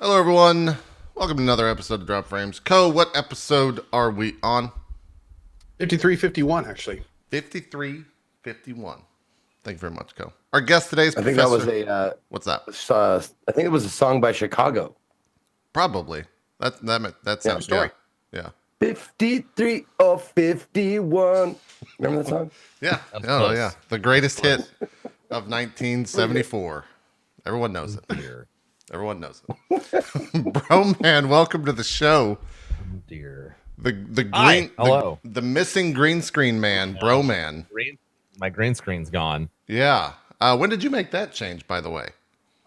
Hello, everyone. Welcome to another episode of Drop Frames. Co, what episode are we on? 5351, actually. 5351. Thank you very much, Co. Our guest today is I think Professor... that was a. What's that? I think it was a song by Chicago. Probably. That sounds story. Yeah. 53 or 51. Remember that song? Yeah. Oh, yeah. The greatest hit of 1974. Everyone knows it. Everyone knows it. Bro, man, welcome to the show. Oh, dear. The green. Hi. Hello. The missing green screen man, Bro, man. My green screen's gone. Yeah. When did you make that change, by the way?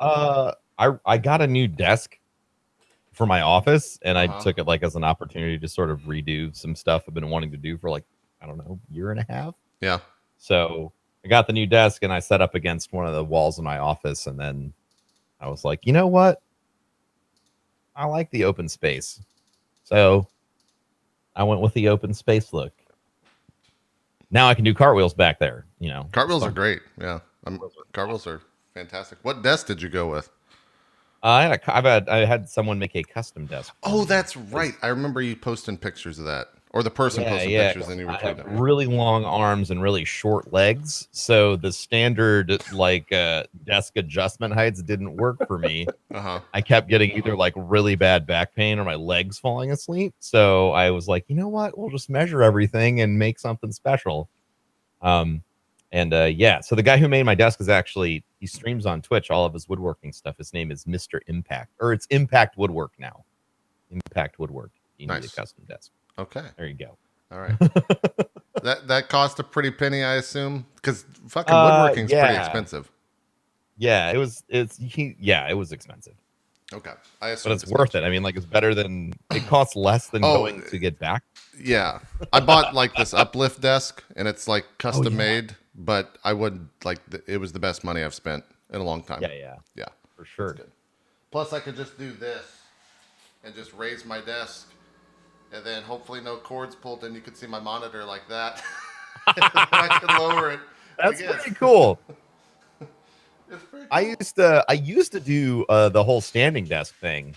I got a new desk for my office, and I took it like as an opportunity to sort of redo some stuff I've been wanting to do for like, I don't know, year and a half. Yeah. So I got the new desk and I set up against one of the walls in my office, and then I was like, you know what? I like the open space. So I went with the open space look. Now I can do cartwheels back there, you know. Cartwheels are great. Yeah. Cartwheels are fantastic. What desk did you go with? I had someone make a custom desk. Oh, that's right. I remember you posting pictures of that. Or the person posting pictures and you were I tweeting have it. really long arms and really short legs. So the standard desk adjustment heights didn't work for me. I kept getting either like really bad back pain or my legs falling asleep. So I was like, you know what? We'll just measure everything and make something special. So the guy who made my desk is actually, he streams on Twitch, all of his woodworking stuff. His name is Mr. Impact, or it's Impact Woodwork now. Impact Woodwork. You need a custom desk. Okay. There you go. All right. that cost a pretty penny, I assume, because fucking woodworking's pretty expensive. Yeah, it was expensive. Okay. I assume but it's worth it. I mean, like, it's better than, it costs less than going to get back. Yeah. I bought like this uplift desk and it's like custom made, but I would like, it was the best money I've spent in a long time. Yeah. For sure. Plus I could just do this and just raise my desk and then hopefully no cords pulled and you could see my monitor like that. I could lower it. That's pretty cool. It's pretty cool. I used to do the whole standing desk thing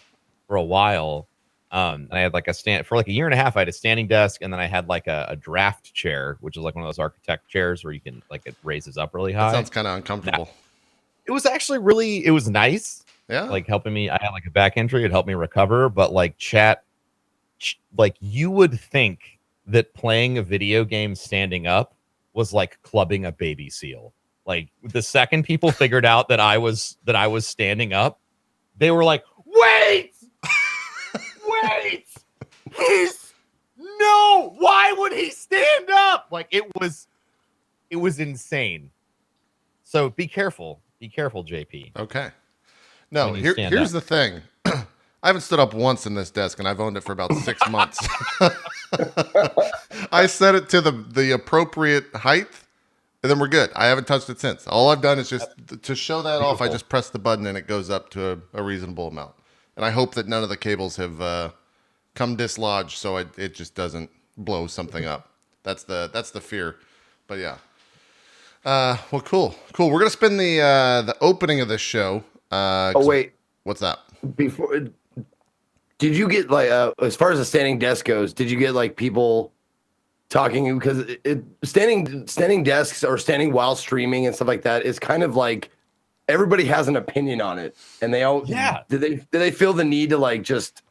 for a while. And I had like a stand for like a year and a half. I had a standing desk, and then I had like a draft chair, which is like one of those architect chairs where you can like it raises up really high. That sounds kind of uncomfortable. It was actually it was nice. Yeah. Like helping me. I had like a back injury. It helped me recover. But like like you would think that playing a video game standing up was like clubbing a baby seal. Like the second people figured out that I was standing up, they were like, wait. Why would he stand up? Like it was insane. So be careful, JP. Okay. No, here's the thing. I haven't stood up once in this desk, and I've owned it for about 6 months. I set it to the appropriate height, and then we're good. I haven't touched it since. All I've done is just to show that off. I just press the button, and it goes up to a reasonable amount. And I hope that none of the cables have come dislodged, so it just doesn't blow something up. That's the fear. But yeah. Well, cool. We're gonna spend the opening of this show. Wait. What's that? Before, did you get like as far as the standing desk goes? Did you get like people talking because standing desks or standing while streaming and stuff like that is kind of like everybody has an opinion on it, and they all Did they feel the need to like just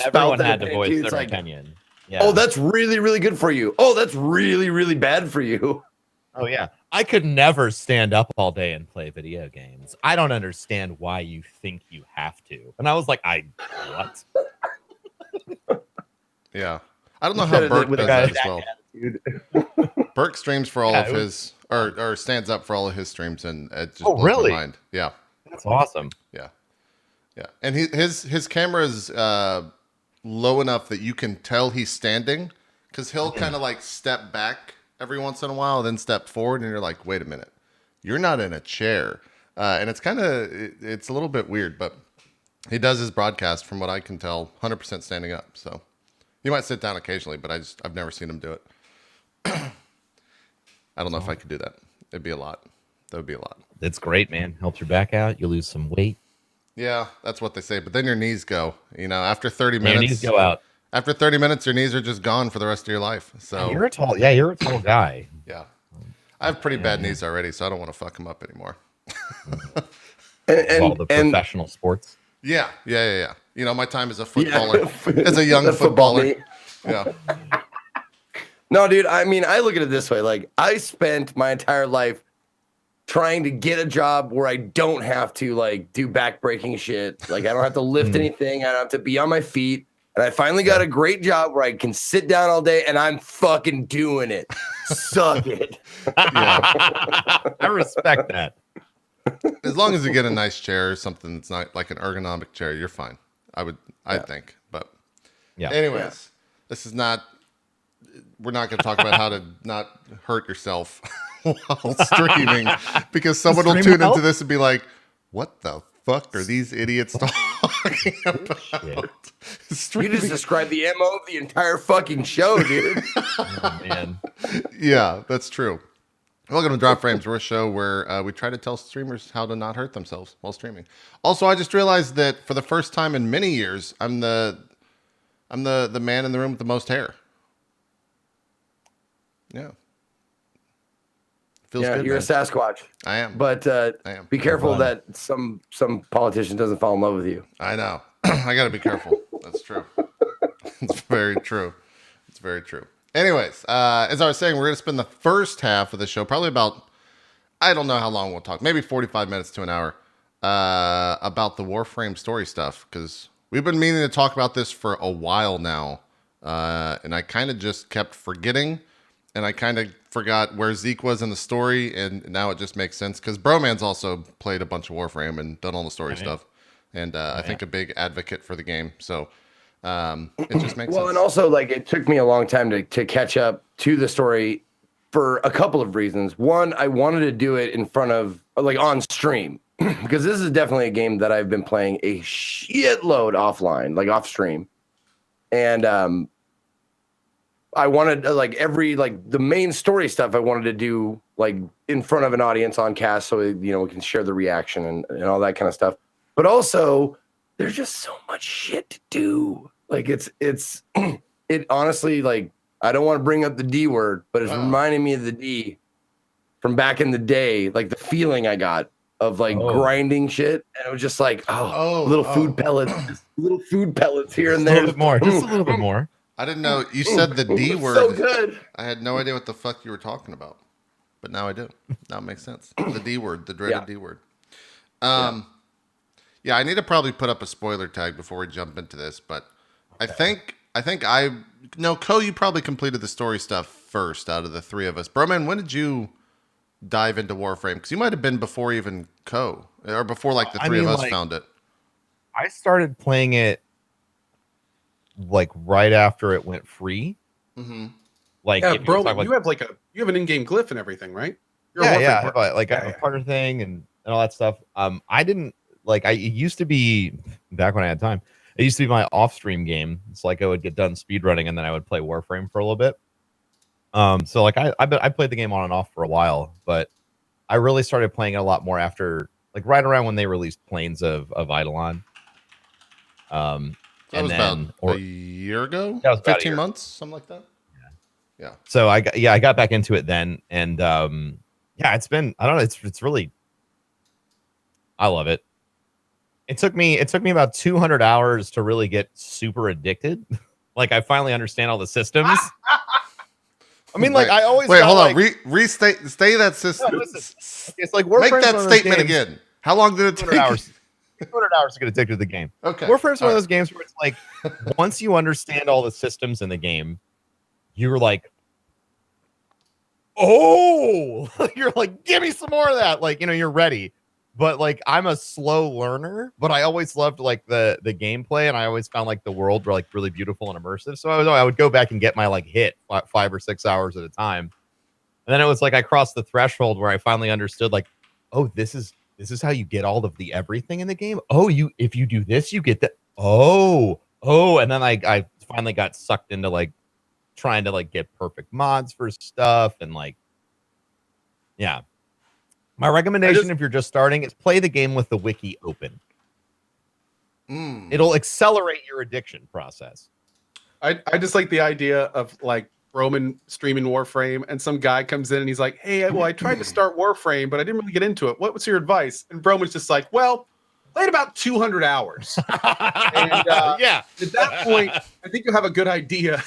everyone had to voice their opinion. Yeah. Oh, that's really, really good for you. Oh, that's really, really bad for you. Oh, yeah. I could never stand up all day and play video games. I don't understand why you think you have to. And I was like, what? Yeah. I don't know how Burke does that as well. Burke streams for all of his, or stands up for all of his streams, and it just blows my mind. Yeah. That's awesome. Yeah. Yeah. And his camera is low enough that you can tell he's standing, because he'll kind of like step back every once in a while, then step forward, and you're like, wait a minute, you're not in a chair. And it's it's a little bit weird, but he does his broadcast, from what I can tell, 100% standing up. So he might sit down occasionally, but I've never seen him do it. I don't know if I could do that. It'd be a lot. That would be a lot. It's great, man. Helps your back out. You lose some weight. Yeah, that's what they say. But then your knees go. You know, after 30 Yeah, your minutes, knees go out. after 30 minutes, your knees are just gone for the rest of your life. So You're a tall guy. yeah, I have pretty bad Yeah. knees already, so I don't want to fuck them up anymore. Of all the professional sports. Yeah. You know, my time as a Yeah. footballer, as a young The football footballer. knee. Yeah. No, dude, I mean, I look at it this way. Like, I spent my entire life trying to get a job where I don't have to, like, do back-breaking shit. Like, I don't have to lift anything. I don't have to be on my feet. And I finally got a great job where I can sit down all day, and I'm fucking doing it. Suck it. I respect that. As long as you get a nice chair or something that's not like an ergonomic chair, you're fine. I think. But Yeah. anyways, this is not. We're not going to talk about how to not hurt yourself while streaming, because someone will Stream tune help? into this and be like, "What the fuck are these idiots talking about?" You Streaming. just described the MO of the entire fucking show, dude. Oh, man. Yeah, that's true. Welcome to Drop Frames. We're a show where we try to tell streamers how to not hurt themselves while streaming. Also, I just realized that for the first time in many years, I'm the man in the room with the most hair. Yeah. Feels Yeah, good. you're Man. a Sasquatch. I am. But I am. be careful fun. that some politician doesn't fall in love with you. I know. I got to be careful. That's true. It's very true. It's very true. Anyways, as I was saying, we're going to spend the first half of the show, probably about, I don't know how long we'll talk, maybe 45 minutes to an hour, about the Warframe story stuff, because we've been meaning to talk about this for a while now, and I kind of just kept forgetting, and I kind of forgot where Zeke was in the story, and now it just makes sense, because Broman's also played a bunch of Warframe and done all the story stuff, and I think a big advocate for the game, so it just makes sense. And also, like, it took me a long time to catch up to the story for a couple of reasons. One, I wanted to do it in front of, like, on stream, because this is definitely a game that I've been playing a shitload offline, like off stream. And I wanted the main story stuff I wanted to do like in front of an audience on cast, so we can share the reaction and all that kind of stuff. But also, there's just so much shit to do. Like it honestly, like, I don't want to bring up the D word, but it's reminding me of the D from back in the day, like the feeling I got of like grinding shit, and it was just like food pellets, just little food pellets here and A there. little bit more. Just a little bit more. I didn't know you said the D word. So good. I had no idea what the fuck you were talking about, but now I do. Now it makes sense. The D word, the dreaded D word. Yeah, I need to probably put up a spoiler tag before we jump into this, but I think Ko, you probably completed the story stuff first out of the three of us. Broman, when did you dive into Warframe? Because you might have been before even Ko, or before like the three of us found it. I started playing it like right after it went free. Mm-hmm. Like, Yeah, if you bro, talk, like, you have an in-game glyph and everything, right? You're a yeah, Warframe yeah, partner. like I have a partner thing and all that stuff. I didn't like. It used to be back when I had time. It used to be my off-stream game. It's like I would get done speedrunning and then I would play Warframe for a little bit. So like I played the game on and off for a while, but I really started playing it a lot more after, like, right around when they released Plains of Eidolon. That was about a year ago? That was about 15 months? Something like that? Yeah. So I got back into it then, and it's been, I don't know, it's really, I love it. It took me about 200 hours to really get super addicted. Like, I finally understand all the systems. I mean, like, I always hold on. like, Stay that system. No, it's like Make Warframe's that one of those statement games, again. How long did it 200 take? hours. 200 hours to get addicted to the game. Okay. Warframe's one of those games where it's like, once you understand all the systems in the game, you're like, oh, you're like, give me some more of that. Like, you're ready. But like, I'm a slow learner, but I always loved like the gameplay, and I always found like the world were like really beautiful and immersive. So I would go back and get my like hit 5 or 6 hours at a time. And then it was like I crossed the threshold where I finally understood, like, oh, this is how you get all of the everything in the game. Oh, if you do this, you get that. Oh, and then I finally got sucked into like trying to like get perfect mods for stuff, and like, yeah. My recommendation, if you're just starting, is play the game with the wiki open. It'll accelerate your addiction process. I just like the idea of like Roman streaming Warframe, and some guy comes in and he's like, "Hey, well, I tried to start Warframe, but I didn't really get into it. What was your advice?" And Roman's just like, "Well, played about 200 hours." And Yeah. at that point, I think you have a good idea.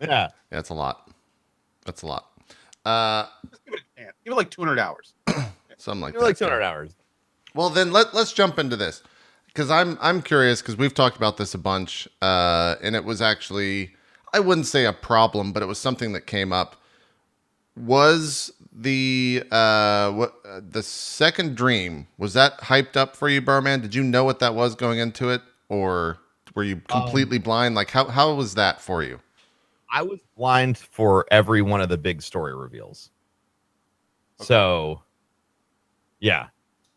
Yeah. Yeah, it's a lot. That's a lot. Just give it a chance. Give it like 200 hours. Something like You're that. like 200 hours. Well, then let's jump into this, because I'm curious, because we've talked about this a bunch, and it was actually, I wouldn't say a problem, but it was something that came up. Was the the second dream, was that hyped up for you, Burman? Did you know what that was going into it, or were you completely blind? Like how was that for you? I was blind for every one of the big story reveals. Okay. So, yeah,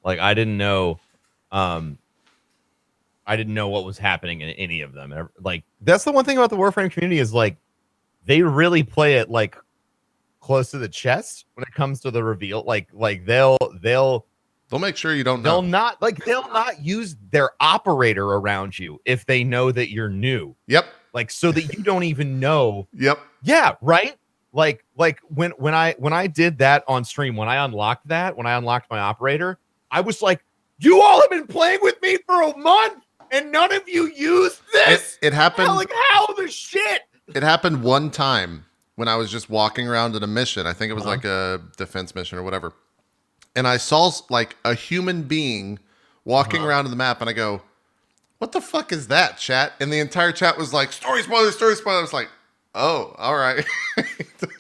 like I didn't know what was happening in any of them. Like that's the one thing about the Warframe community is like they really play it like close to the chest when it comes to the reveal. Like they'll Make sure you don't they'll know. not use their operator around you if they know that you're new. Yep. Like so that you don't even know. Yep. Yeah, right. Like when I did that on stream, when I unlocked my operator, I was like, you all have been playing with me for a month and none of you used this. It happened. How the shit? It happened one time when I was just walking around at a mission. I think it was like a defense mission or whatever. And I saw like a human being walking around in the map, and I go, "What the fuck is that, chat?" And the entire chat was like, "Story spoiler, story spoiler." I was like, "Oh, all right."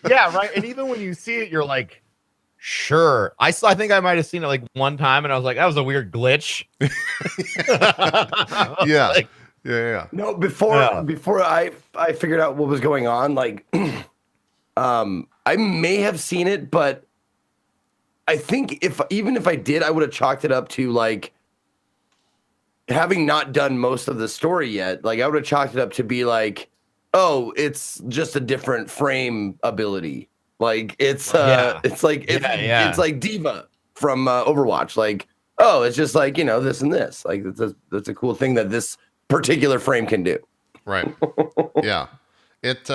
Yeah, right. And even when you see it, you're like, sure. I think I might have seen it like one time, and I was like, that was a weird glitch. Yeah. Like, Yeah. No, before I figured out what was going on, like I may have seen it, but I think even if I did, I would have chalked it up to like having not done most of the story yet. Like I would have chalked it up to be like, oh, it's just a different frame ability. Like it's it's like Diva from Overwatch. Like, oh, it's just like, this and this. Like that's a cool thing that this particular frame can do. Right. Yeah. It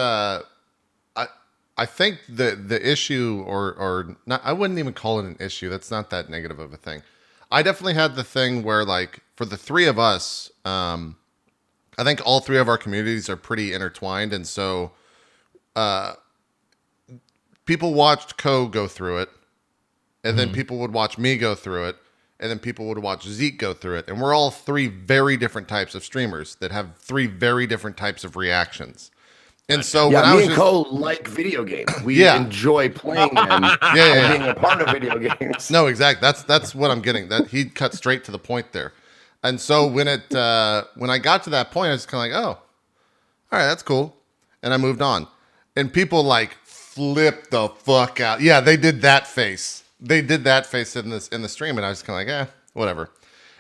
I think the issue or not, I wouldn't even call it an issue. That's not that negative of a thing. I definitely had the thing where, like, for the three of us, I think all three of our communities are pretty intertwined, and so people watched Ko go through it, and then people would watch me go through it, and then people would watch Zeke go through it, and we're all three very different types of streamers that have three very different types of reactions. And so when me and Cole like video games. We enjoy playing them and being a part of video games. No, exactly. That's what I'm getting. That he cut straight to the point there. And so when I got to that point, I was kind of like, oh, all right, that's cool. And I moved on. And people like flipped the fuck out. Yeah, they did that face. They did that face in the stream, and I was kind of like, whatever.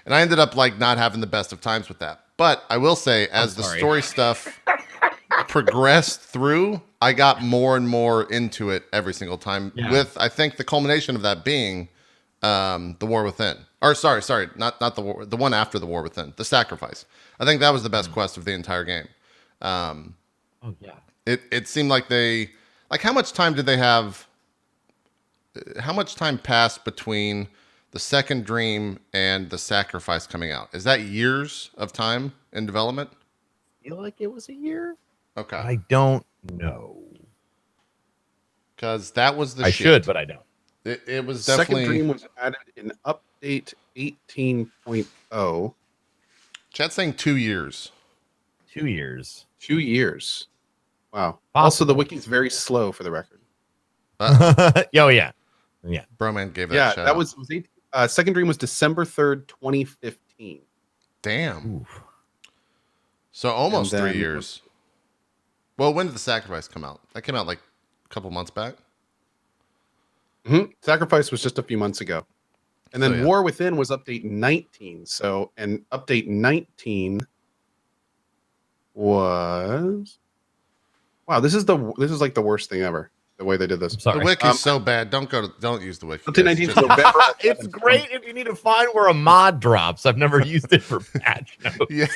And I ended up like not having the best of times with that. But I will say, as the story stuff progressed through, I got more and more into it every single time. Yeah. With, I think, the culmination of that being the War Within. Or sorry, not the war, the one after the War Within, the Sacrifice. I think that was the best quest of the entire game. It seemed like they, like, how much time did they have? How much time passed between the second dream and the Sacrifice coming out? Is that years of time in development? I feel like it was a year. Okay. I don't know. Because that was the I should, but I don't. It was definitely... Second Dream was added in update 18.0. Chat's saying 2 years. 2 years. 2 years. Wow. Possible. Also, the wiki's very slow for the record. Oh, yeah. Yeah. Broman gave that shout out. That was Second Dream was December 3rd, 2015. Damn. Oof. So almost 3 years. Well, when did the Sacrifice come out? That came out like a couple months back. Mm-hmm. Sacrifice was just a few months ago. And then War Within was update 19. So, and update 19 was... Wow, this is like the worst thing ever. the way they did this. I'm The sorry. wiki's so bad. Don't use the wiki. Until guys. 19th Just- of November. It's great if you need to find where a mod drops. I've never used it for patch notes. yeah.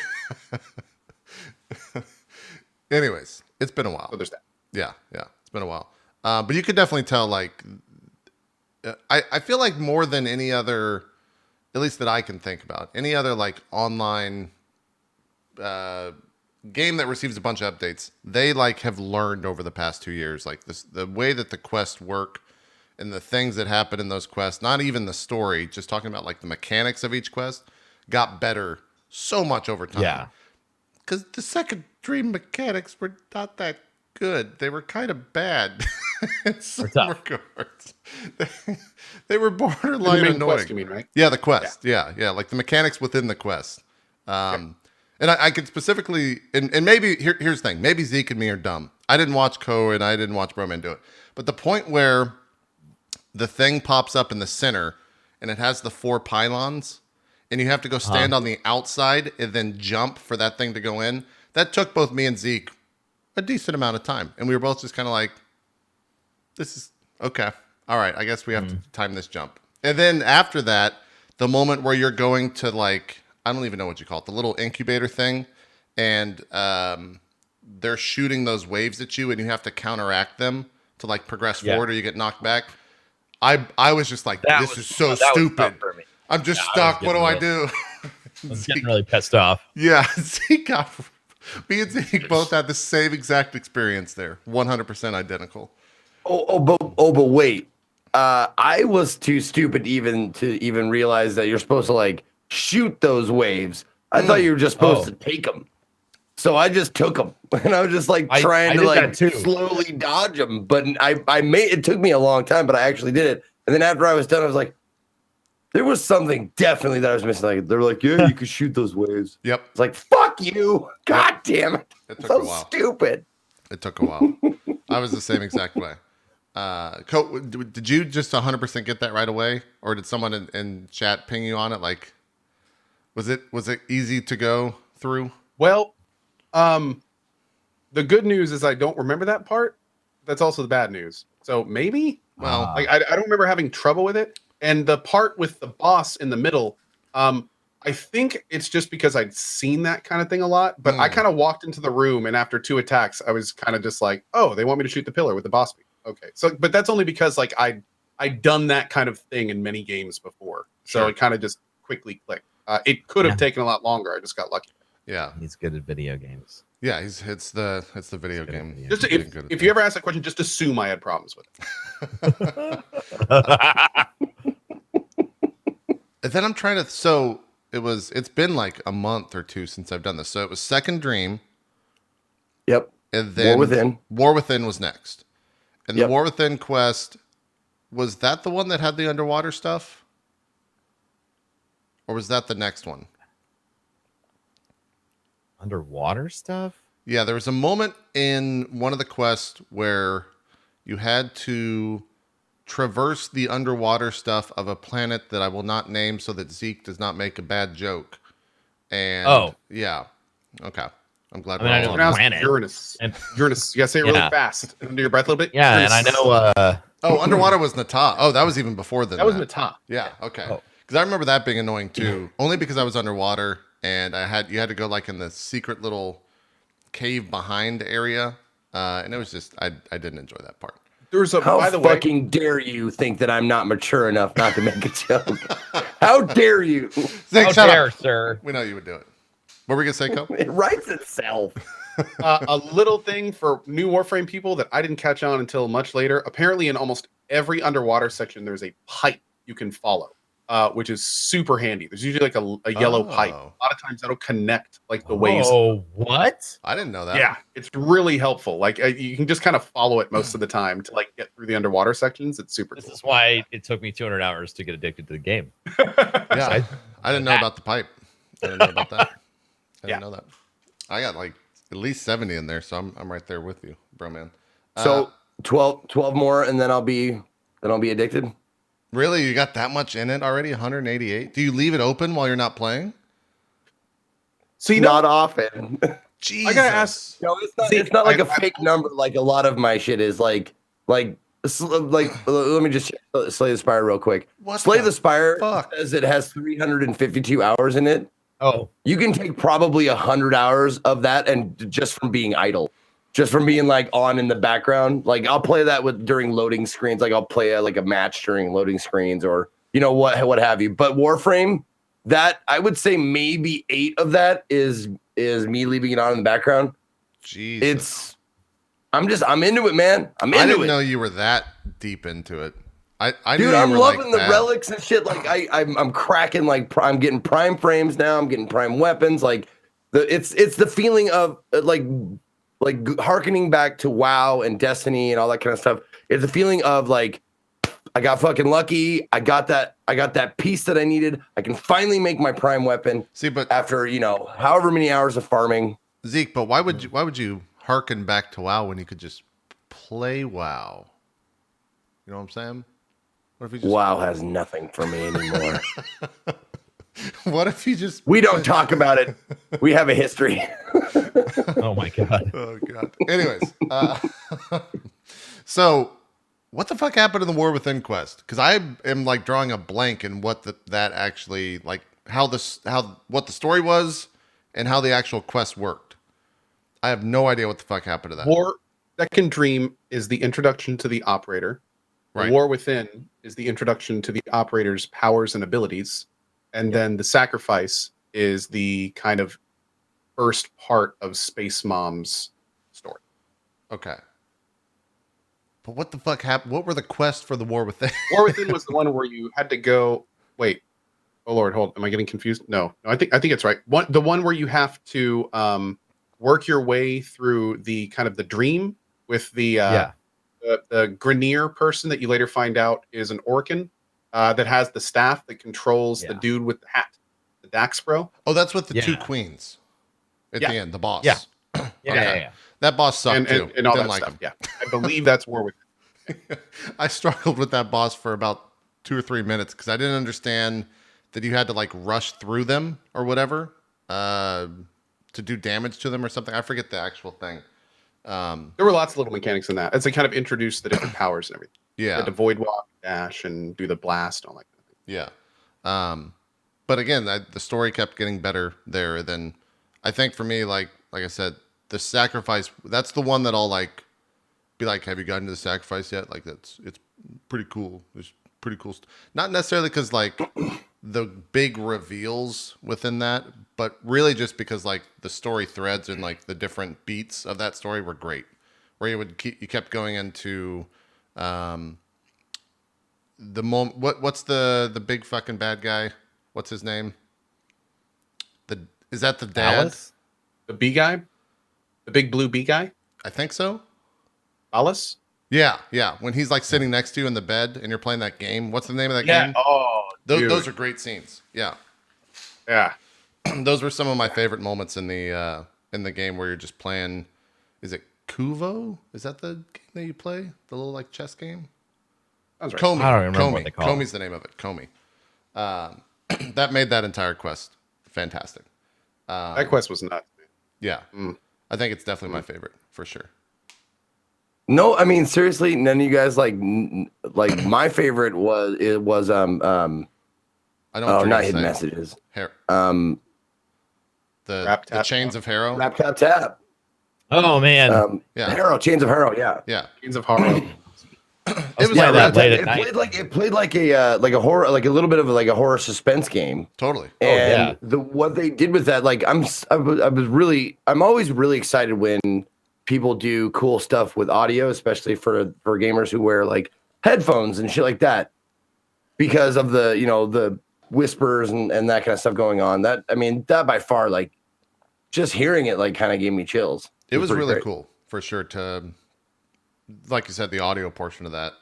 Anyways, it's been a while. So there's that. Yeah, it's been a while. But you could definitely tell, like, I feel like more than any other, at least that I can think about, any other like online game that receives a bunch of updates, they like have learned over the past 2 years, like this, the way that the quests work and the things that happen in those quests, not even the story, just talking about like the mechanics of each quest, got better so much over time. Yeah. Because the second dream mechanics were not that good. They were kind of bad in some tough. regards. They were The borderline main annoying. quest, you mean, right? Yeah, the quest. Yeah, like the mechanics within the quest. And I could specifically, and maybe, here's the thing. Maybe Zeke and me are dumb. I didn't watch Ko and I didn't watch Broman do it. But the point where the thing pops up in the center and it has the 4 pylons and you have to go stand on the outside and then jump for that thing to go in, that took both me and Zeke a decent amount of time. And we were both just kind of like, this is okay. All right, I guess we have to time this jump. And then after that, the moment where you're going to like, I don't even know what you call it, the little incubator thing, and they're shooting those waves at you and you have to counteract them to like progress forward or you get knocked back. I was just like, this is so stupid. I'm just stuck. What do I do? I was getting really pissed off. Yeah, me and Zeke both had the same exact experience there. 100% identical. But wait. I was too stupid to even realize that you're supposed to like shoot those waves. I thought you were just supposed to take them. So I just took them, and I was just like trying to like slowly dodge them. But I made it. Took me a long time, but I actually did it. And then after I was done, I was like, there was something definitely that I was missing. Like they're like, yeah, you could shoot those waves. Yep. It's like, fuck you. God damn it. It took So a while. stupid. It took a while. I was the same exact way. Did you just 100% get that right away, or did someone in chat ping you on it? Like, was it easy to go through? Well, the good news is I don't remember that part. That's also the bad news. So maybe, Well, like I don't remember having trouble with it. And the part with the boss in the middle, I think it's just because I'd seen that kind of thing a lot. But I kind of walked into the room, and after 2 attacks, I was kind of just like, oh, they want me to shoot the pillar with the boss beam. Okay, so but that's only because like I'd done that kind of thing in many games before, so it kind of just quickly clicked. It could have taken a lot longer. I just got lucky. yeah, He's good at video games. yeah. It's the video game. video. Just if you ever ask that question, just assume I had problems with it. And then I'm trying to. So it's been like a month or 2 since I've done this. So it was Second Dream. Yep. And then War Within was next. And the War Within quest, was that the one that had the underwater stuff? Or was that the next one? Underwater stuff? Yeah, there was a moment in one of the quests where you had to traverse the underwater stuff of a planet that I will not name so that Zeke does not make a bad joke. And yeah. Okay. I'm glad I mean, I know all the on. planet. Uranus. And Uranus. You gotta say it really fast under your breath a little bit. yeah, Uranus. and I know Oh, underwater was Nata. Oh, that was even before that was Nata. Yeah, okay. Oh. Because I remember that being annoying too. Only because I was underwater and you had to go like in the secret little cave behind area. And it was just I didn't enjoy that part. There's a How by the way, fucking dare you think that I'm not mature enough not to make a joke? How dare you? Zach, how shut dare, up. sir. We know you would do it. What were we gonna say, Co? It writes itself. a little thing for new Warframe people that I didn't catch on until much later. Apparently, in almost every underwater section, there's a pipe you can follow, which is super handy. There's usually like a yellow pipe. A lot of times that'll connect like the waves. Oh, what? I didn't know that. Yeah, it's really helpful. Like you can just kind of follow it most of the time to like get through the underwater sections. It's super This cool. is why it took me 200 hours to get addicted to the game. Yeah. I didn't know about the pipe. I didn't know about that. I didn't know that. I got like at least 70 in there, so I'm right there with you, bro, man. So 12 more, and then I'll be addicted. Really, you got that much in it already? 188? Do you leave it open while you're not playing? So you know, Not often. Jesus. I gotta ask. No, it's not like a fake number. Like a lot of my shit is like Like, let me just check Slay the Spire real quick. What Slay the the Spire fuck? says it has 352 hours in it. Oh, You can take probably 100 hours of that, and just from being idle, just from being like on in the background. Like I'll play that during loading screens. Like I'll play like a match during loading screens, or what have you. But Warframe, that I would say maybe 8 of that is me leaving it on in the background. Jesus. I'm into it, man. I'm into I didn't it. know you were that deep into it. I Dude, knew you I'm were loving like the that. relics and shit. Like I'm cracking. Like I'm getting prime frames now. I'm getting prime weapons. Like it's the feeling of like harkening back to WoW and Destiny and all that kind of stuff. It's a feeling of like I got fucking lucky. I got that piece that I needed. I can finally make my prime weapon. See, but after however many hours of farming. Zeke, but why would you harken back to WoW when you could just play WoW? You know what I'm saying? What if you just WoW has nothing for me anymore. What if you just We don't talk about it. We have a history. oh my god. Oh god. Anyways, so what the fuck happened in the War Within quest? Because I am like drawing a blank in what that actually like what the story was and how the actual quest worked. I have no idea what the fuck happened to that. War Second Dream is the introduction to the operator. Right. War Within is the introduction to the operator's powers and abilities. And then the sacrifice is the kind of first part of Space Mom's story. Okay. But what the fuck happened? What were the quests for the War Within? War Within was the one where you had to go. Wait. Oh Lord, hold. Am I getting confused? No. I think it's right. The one where you have to work your way through the kind of the dream with the Grenier person that you later find out is an Orcan that has the staff that controls the dude with the hat, the Dax bro. Oh, that's with the two queens at the end, the boss. Yeah. Okay. That boss sucked too. And all Didn't that like stuff. him. Yeah, I believe that's War Within. I struggled with that boss for about 2 or 3 minutes because I didn't understand that you had to like rush through them or whatever to do damage to them or something. I forget the actual thing. There were lots of little mechanics in that. As they kind of introduced the different powers and everything. You Yeah. had to void walk, dash, and do the blast, all that kind of thing. Yeah. But again, the story kept getting better there. Then I think for me, like I said, the sacrifice, that's the one that I'll like be like, have you gotten to the sacrifice yet? Like it's pretty cool. It's pretty cool. Not necessarily because like the big reveals within that, but really just because like the story threads and like the different beats of that story were great. Where you kept going into the moment. What's the big fucking bad guy? What's his name? Is that the dad? Alice? The bee guy? The big blue bee guy? I think so. Alice? Yeah. When he's like sitting next to you in the bed and you're playing that game. What's the name of that game? Oh, Those are great scenes. Yeah. Yeah. Those were some of my favorite moments in the game where you're just playing. Is it Kuvo? Is that the game that you play? The little like chess game? That's right. Comey. I don't remember what they call it. Comey's the name of it. Comey. That made that entire quest fantastic. That quest was nuts. Yeah. I think it's definitely my favorite for sure. No, I mean seriously, none of you guys like my favorite was I don't. not hidden messages. The Tap, Chains of Harrow. Rap Tap Tap. Oh man. Yeah. Harrow, Chains of Harrow, yeah. Yeah. Chains of Horror. It was Yeah, like that late It at night. played like a horror, like a little bit of like a horror suspense game. totally. And what they did with that, like I'm always really excited when people do cool stuff with audio, especially for gamers who wear like headphones and shit like that, because of the the whispers and that kind of stuff going on. That by far, like just hearing it like kind of gave me chills. It was pretty really great. cool for sure to, like you said, the audio portion of that.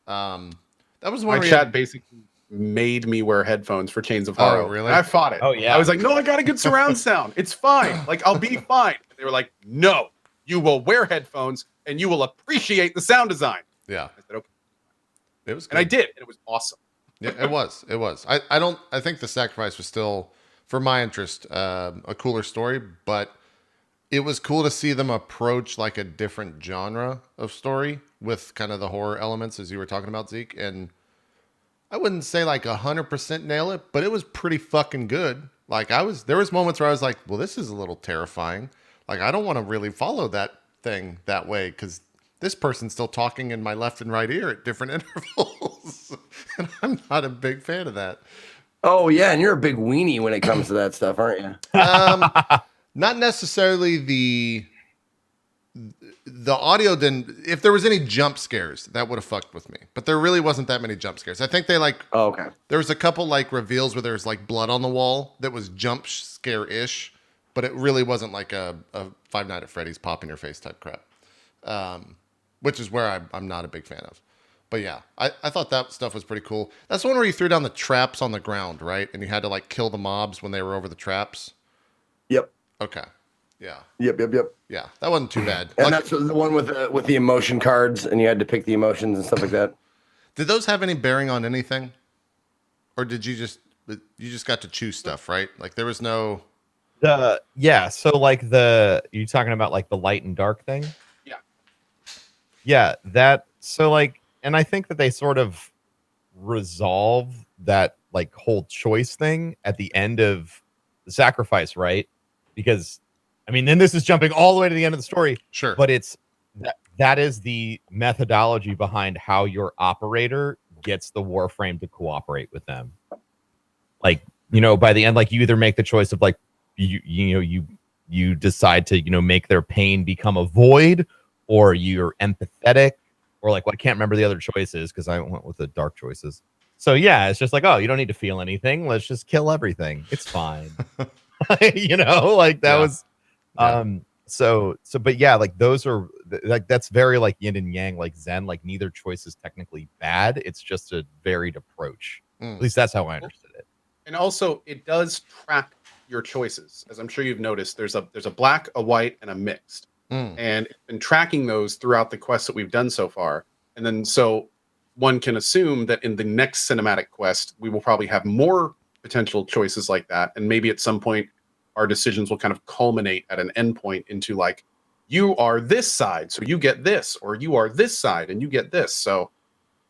That was one My where chat basically made me wear headphones for Chains of Horror. Oh, really? And I fought it. Oh, yeah. I was like, no, I got a good surround sound. It's fine. Like, I'll be fine. And they were like, no, you will wear headphones and you will appreciate the sound design. Yeah. I said, okay. It was good. And I did. And it was awesome. Yeah, it was. I think the sacrifice was still, for my interest, a cooler story, but it was cool to see them approach like a different genre of story with kind of the horror elements as you were talking about, Zeke. And I wouldn't say like 100% nail it, but it was pretty fucking good. Like there was moments where I was like, well, this is a little terrifying. Like I don't want to really follow that thing that way because this person's still talking in my left and right ear at different intervals. And I'm not a big fan of that. Oh yeah, and you're a big weenie when it comes to that stuff, aren't you? Not necessarily the audio didn't. If there was any jump scares, that would have fucked with me. But there really wasn't that many jump scares. I think they like. Oh, okay. There was a couple like reveals where there's like blood on the wall that was jump scare ish, but it really wasn't like a Five Nights at Freddy's pop in your face type crap. Which is where I'm not a big fan of. But yeah, I thought that stuff was pretty cool. That's the one where you threw down the traps on the ground, right? And you had to like kill the mobs when they were over the traps. Yep. Okay. Yeah. Yep. Yeah, that wasn't too bad. And that's the one with the emotion cards, and you had to pick the emotions and stuff like that. Did those have any bearing on anything, or did you just got to choose stuff, right? Like there was no. Yeah. So like you talking about like the light and dark thing? Yeah. Yeah. That. So like, and I think that they sort of resolve that like whole choice thing at the end of the sacrifice, right? Because I mean, then this is jumping all the way to the end of the story. Sure. But it's that is the methodology behind how your operator gets the Warframe to cooperate with them. Like, by the end, like you either make the choice of like you decide to, make their pain become a void, or you're empathetic, or like, well, I can't remember the other choices because I went with the dark choices. So yeah, it's just like, oh, you don't need to feel anything. Let's just kill everything. It's fine. Like that was but yeah, like those are like that's very like yin and yang, like Zen, like neither choice is technically bad. It's just a varied approach. At least that's how I understood it. And also it does track your choices. As I'm sure you've noticed, there's a black, a white, and a mixed. And it's been tracking those throughout the quests that we've done so far. And then so one can assume that in the next cinematic quest, we will probably have more potential choices like that. And maybe at some point our decisions will kind of culminate at an endpoint into like, you are this side, so you get this, or you are this side and you get this. So,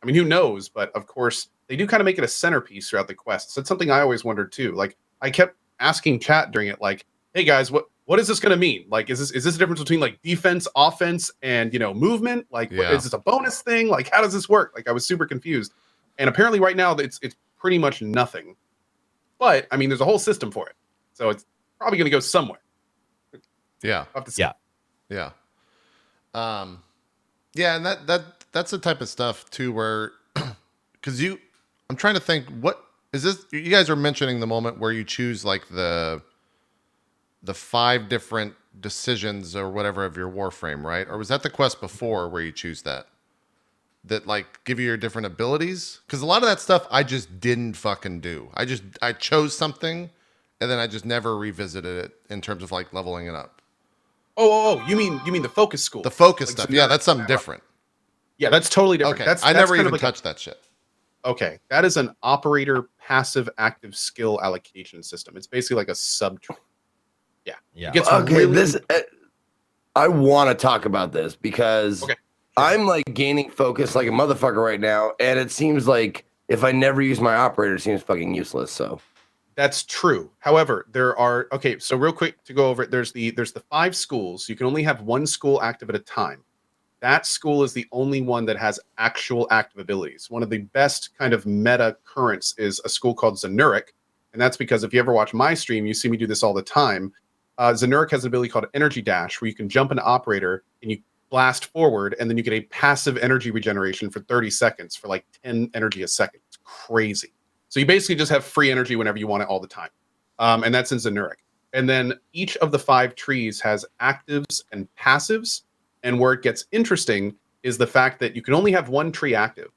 I mean, who knows? But of course, they do kind of make it a centerpiece throughout the quests. That's something I always wondered too. Like, I kept asking chat during it, like, hey guys, what is this going to mean? Like, is this a difference between like defense, offense, and movement? Like, is this a bonus thing? Like, how does this work? Like, I was super confused. And apparently, right now, it's pretty much nothing. But I mean, there's a whole system for it, so it's probably going to go somewhere. Yeah. I'll have to see. Yeah. Yeah, and that's the type of stuff too where because I'm trying to think, what is this? You guys are mentioning the moment where you choose like the 5 different decisions or whatever of your Warframe, right? Or was that the quest before where you choose that like give you your different abilities? Because a lot of that stuff I just didn't fucking do. I chose something and then I just never revisited it in terms of like leveling it up. Oh, you mean the focus school? The focus like stuff. Yeah, that's something different. Yeah, that's totally different. Okay, That's I never kind even of touched that shit. Okay, that is an operator passive active skill allocation system. It's basically like a subtree. Yeah. Yeah. It gets Okay, really... I want to talk about this because Okay. I'm like gaining focus like a motherfucker right now, and it seems like if I never use my operator, it seems fucking useless. So That's true. However, there are so real quick to go over it. There's the 5 schools. You can only have one school active at a time. That school is the only one that has actual active abilities. One of the best kind of meta currents is a school called Zenuric, and that's because if you ever watch my stream, you see me do this all the time. Zenuric has an ability called Energy Dash, where you can jump an operator and you blast forward, and then you get a passive energy regeneration for 30 seconds for like 10 energy a second. It's crazy. So you basically just have free energy whenever you want it all the time. And that's in Zenuric. And then each of the 5 trees has actives and passives. And where it gets interesting is the fact that you can only have one tree active.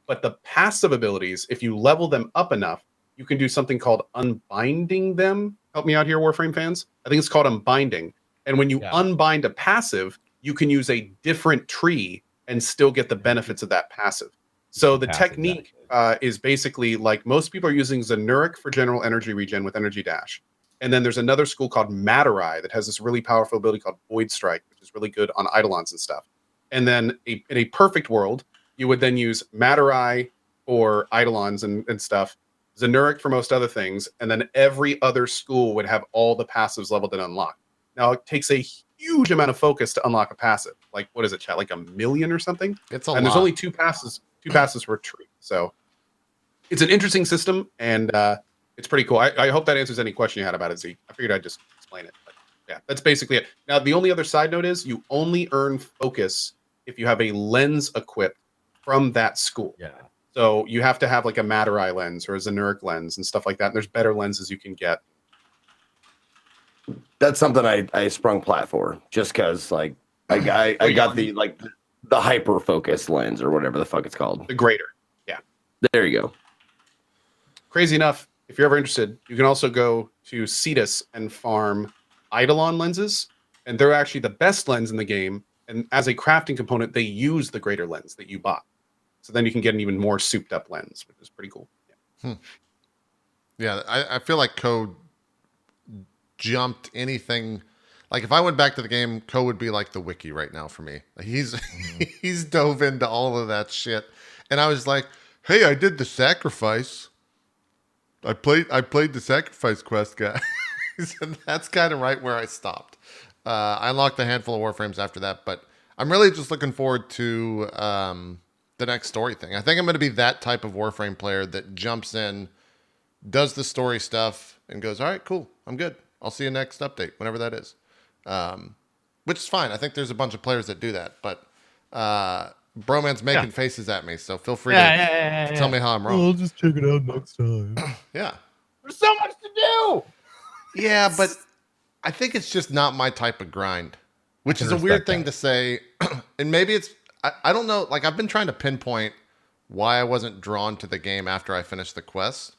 But the passive abilities, if you level them up enough, you can do something called unbinding them. Help me out here, Warframe fans. I think it's called unbinding. And when you unbind a passive, you can use a different tree and still get the benefits of that passive. So the technique is basically like most people are using Zenuric for general energy regen with Energy Dash. And then there's another school called Materai that has this really powerful ability called Void Strike, which is really good on Eidolons and stuff. And then in a perfect world, you would then use Materai for Eidolons and stuff, Zenuric for most other things, and then every other school would have all the passives leveled and unlocked. Now, it takes a huge amount of focus to unlock a passive. Like, what is it, chat? Like 1 million or something? It's a and lot. There's only two passes per tree. So it's an interesting system, and it's pretty cool. I hope that answers any question you had about it, Z. I figured I'd just explain it. But yeah, that's basically it. Now, the only other side note is you only earn focus if you have a lens equipped from that school. Yeah. So you have to have like a Materai lens or a Zenuric lens and stuff like that. And there's better lenses you can get. That's something I sprung plat for, just because like I got the hyper focus lens or whatever the fuck it's called. The greater. Yeah. There you go. Crazy enough, if you're ever interested, you can also go to Cetus and farm Eidolon lenses. And they're actually the best lens in the game. And as a crafting component, they use the greater lens that you bought. So then you can get an even more souped up lens, which is pretty cool. Yeah, Yeah, I feel like Code jumped anything. Like if I went back to the game, Code would be like the wiki right now for me. Like he's dove into all of that shit, and I was like, hey, I did the sacrifice. I played the sacrifice quest, guys, and that's kind of right where I stopped. I unlocked a handful of Warframes after that, but I'm really just looking forward to the next story thing. I think I'm going to be that type of Warframe player that jumps in, does the story stuff, and goes, all right, cool, I'm good. I'll see you next update, whenever that is. Which is fine. I think there's a bunch of players that do that, but Broman's making faces at me, so feel free to tell me how I'm wrong. I'll just check it out next time. Yeah. There's so much to do. Yeah, but I think it's just not my type of grind, which can is a weird respect thing that. to say. And maybe it's, I don't know. Like I've been trying to pinpoint why I wasn't drawn to the game after I finished the quest.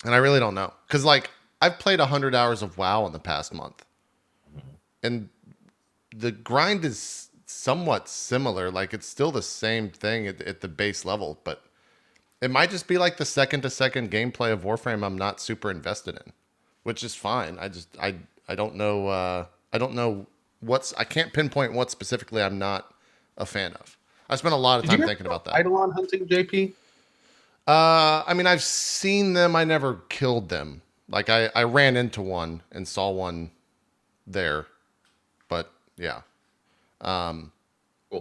And I really don't know. Cause like I've played 100 hours of WoW in the past month and the grind is somewhat similar. Like it's still the same thing at the base level, but it might just be like the second to second gameplay of Warframe I'm not super invested in, which is fine. I don't know. I don't know I can't pinpoint what specifically I'm not a fan of. I spent a lot of time thinking about that. Eidolon hunting, JP? I mean, I've seen them. I never killed them. Like I ran into one and saw one there, but yeah.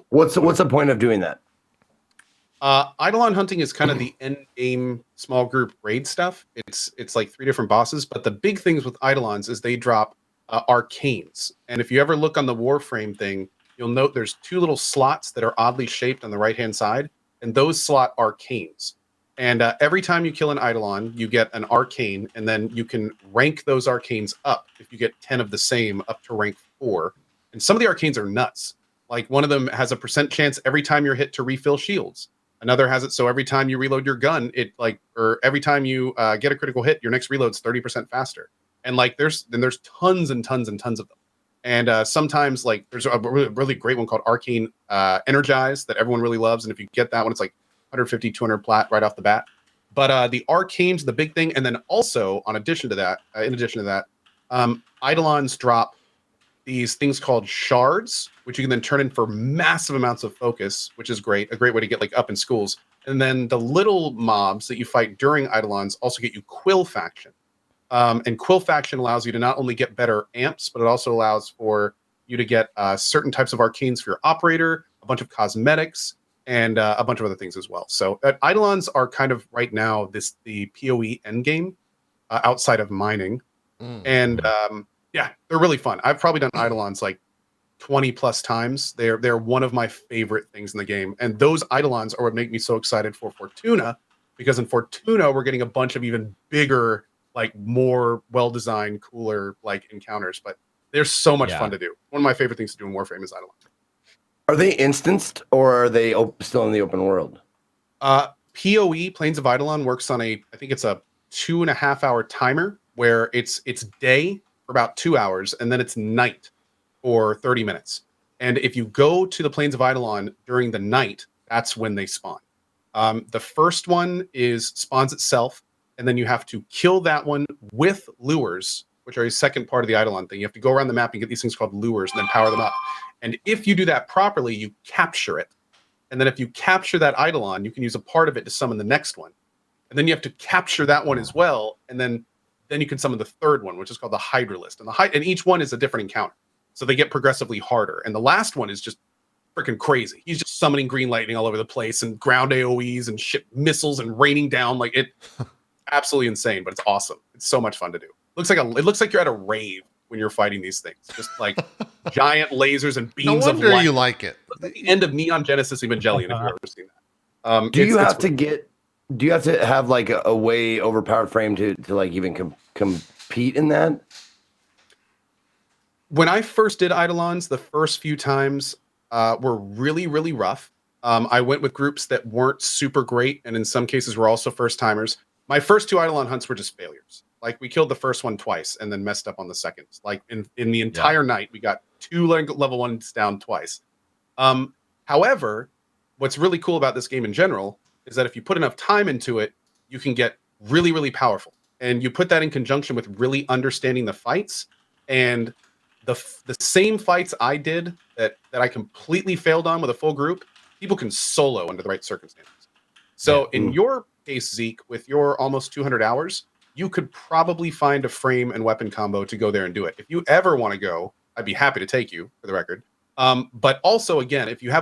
What's the point of doing that? Eidolon hunting is kind of the end game small group raid stuff. It's like 3 different bosses, but the big things with Eidolons is they drop arcanes. And if you ever look on the Warframe thing, you'll note there's 2 little slots that are oddly shaped on the right hand side, and those slot arcanes. And every time you kill an Eidolon, you get an arcane, and then you can rank those arcanes up if you get 10 of the same up to rank 4. And some of the arcanes are nuts. Like one of them has a % chance every time you're hit to refill shields. Another has it so every time you reload your gun, or every time you get a critical hit, your next reload's 30% faster. And like there's tons and tons and tons of them. And sometimes like there's a really great one called Arcane Energize that everyone really loves. And if you get that one, it's like 150, 200 plat right off the bat. But the arcane's the big thing. And then also in addition to that, Eidolons drop these things called shards, which you can then turn in for massive amounts of focus, which is great. A great way to get like up in schools. And then the little mobs that you fight during Eidolons also get you Quill Faction. And Quill Faction allows you to not only get better amps, but it also allows for you to get certain types of arcanes for your operator, a bunch of cosmetics, and a bunch of other things as well. So Eidolons are kind of right now the PoE endgame outside of mining. And yeah, they're really fun. I've probably done Eidolons like 20 plus times. They're one of my favorite things in the game. And those Eidolons are what make me so excited for Fortuna, because in Fortuna, we're getting a bunch of even bigger, like more well-designed, cooler like encounters. But they're so much fun to do. One of my favorite things to do in Warframe is Eidolon. Are they instanced or are they still in the open world? PoE, Plains of Eidolon, works on I think it's a 2.5 hour timer where it's day for about 2 hours and then it's night for 30 minutes. And if you go to the Plains of Eidolon during the night, that's when they spawn. The first one spawns itself, and then you have to kill that one with lures, which are a second part of the Eidolon thing. You have to go around the map and get these things called lures and then power them up. And if you do that properly, you capture it. And then if you capture that Eidolon, you can use a part of it to summon the next one. And then you have to capture that one as well. And then you can summon the third one, which is called the Hydralist. And each one is a different encounter. So they get progressively harder. And the last one is just freaking crazy. He's just summoning green lightning all over the place and ground AoEs and shit missiles and raining down. Like it absolutely insane, but it's awesome. It's so much fun to do. It looks like you're at a rave when you're fighting these things. Just like giant lasers and beams of light. No wonder you like it. Like the end of Neon Genesis Evangelion, if you've ever seen that. Do you have to have like a way overpowered frame to like even compete in that? When I first did Eidolons, the first few times were really, really rough. I went with groups that weren't super great, and in some cases were also first timers. My first 2 Eidolon hunts were just failures. Like we killed the first one twice and then messed up on the second. Like in the entire night, we got 2 level 1s down twice. However, what's really cool about this game in general is that if you put enough time into it, you can get really, really powerful. And you put that in conjunction with really understanding the fights. And the same fights I did that I completely failed on with a full group, people can solo under the right circumstances. So in your case, Zeke, with your almost 200 hours, you could probably find a frame and weapon combo to go there and do it. If you ever want to go, I'd be happy to take you, for the record. But also, again, if you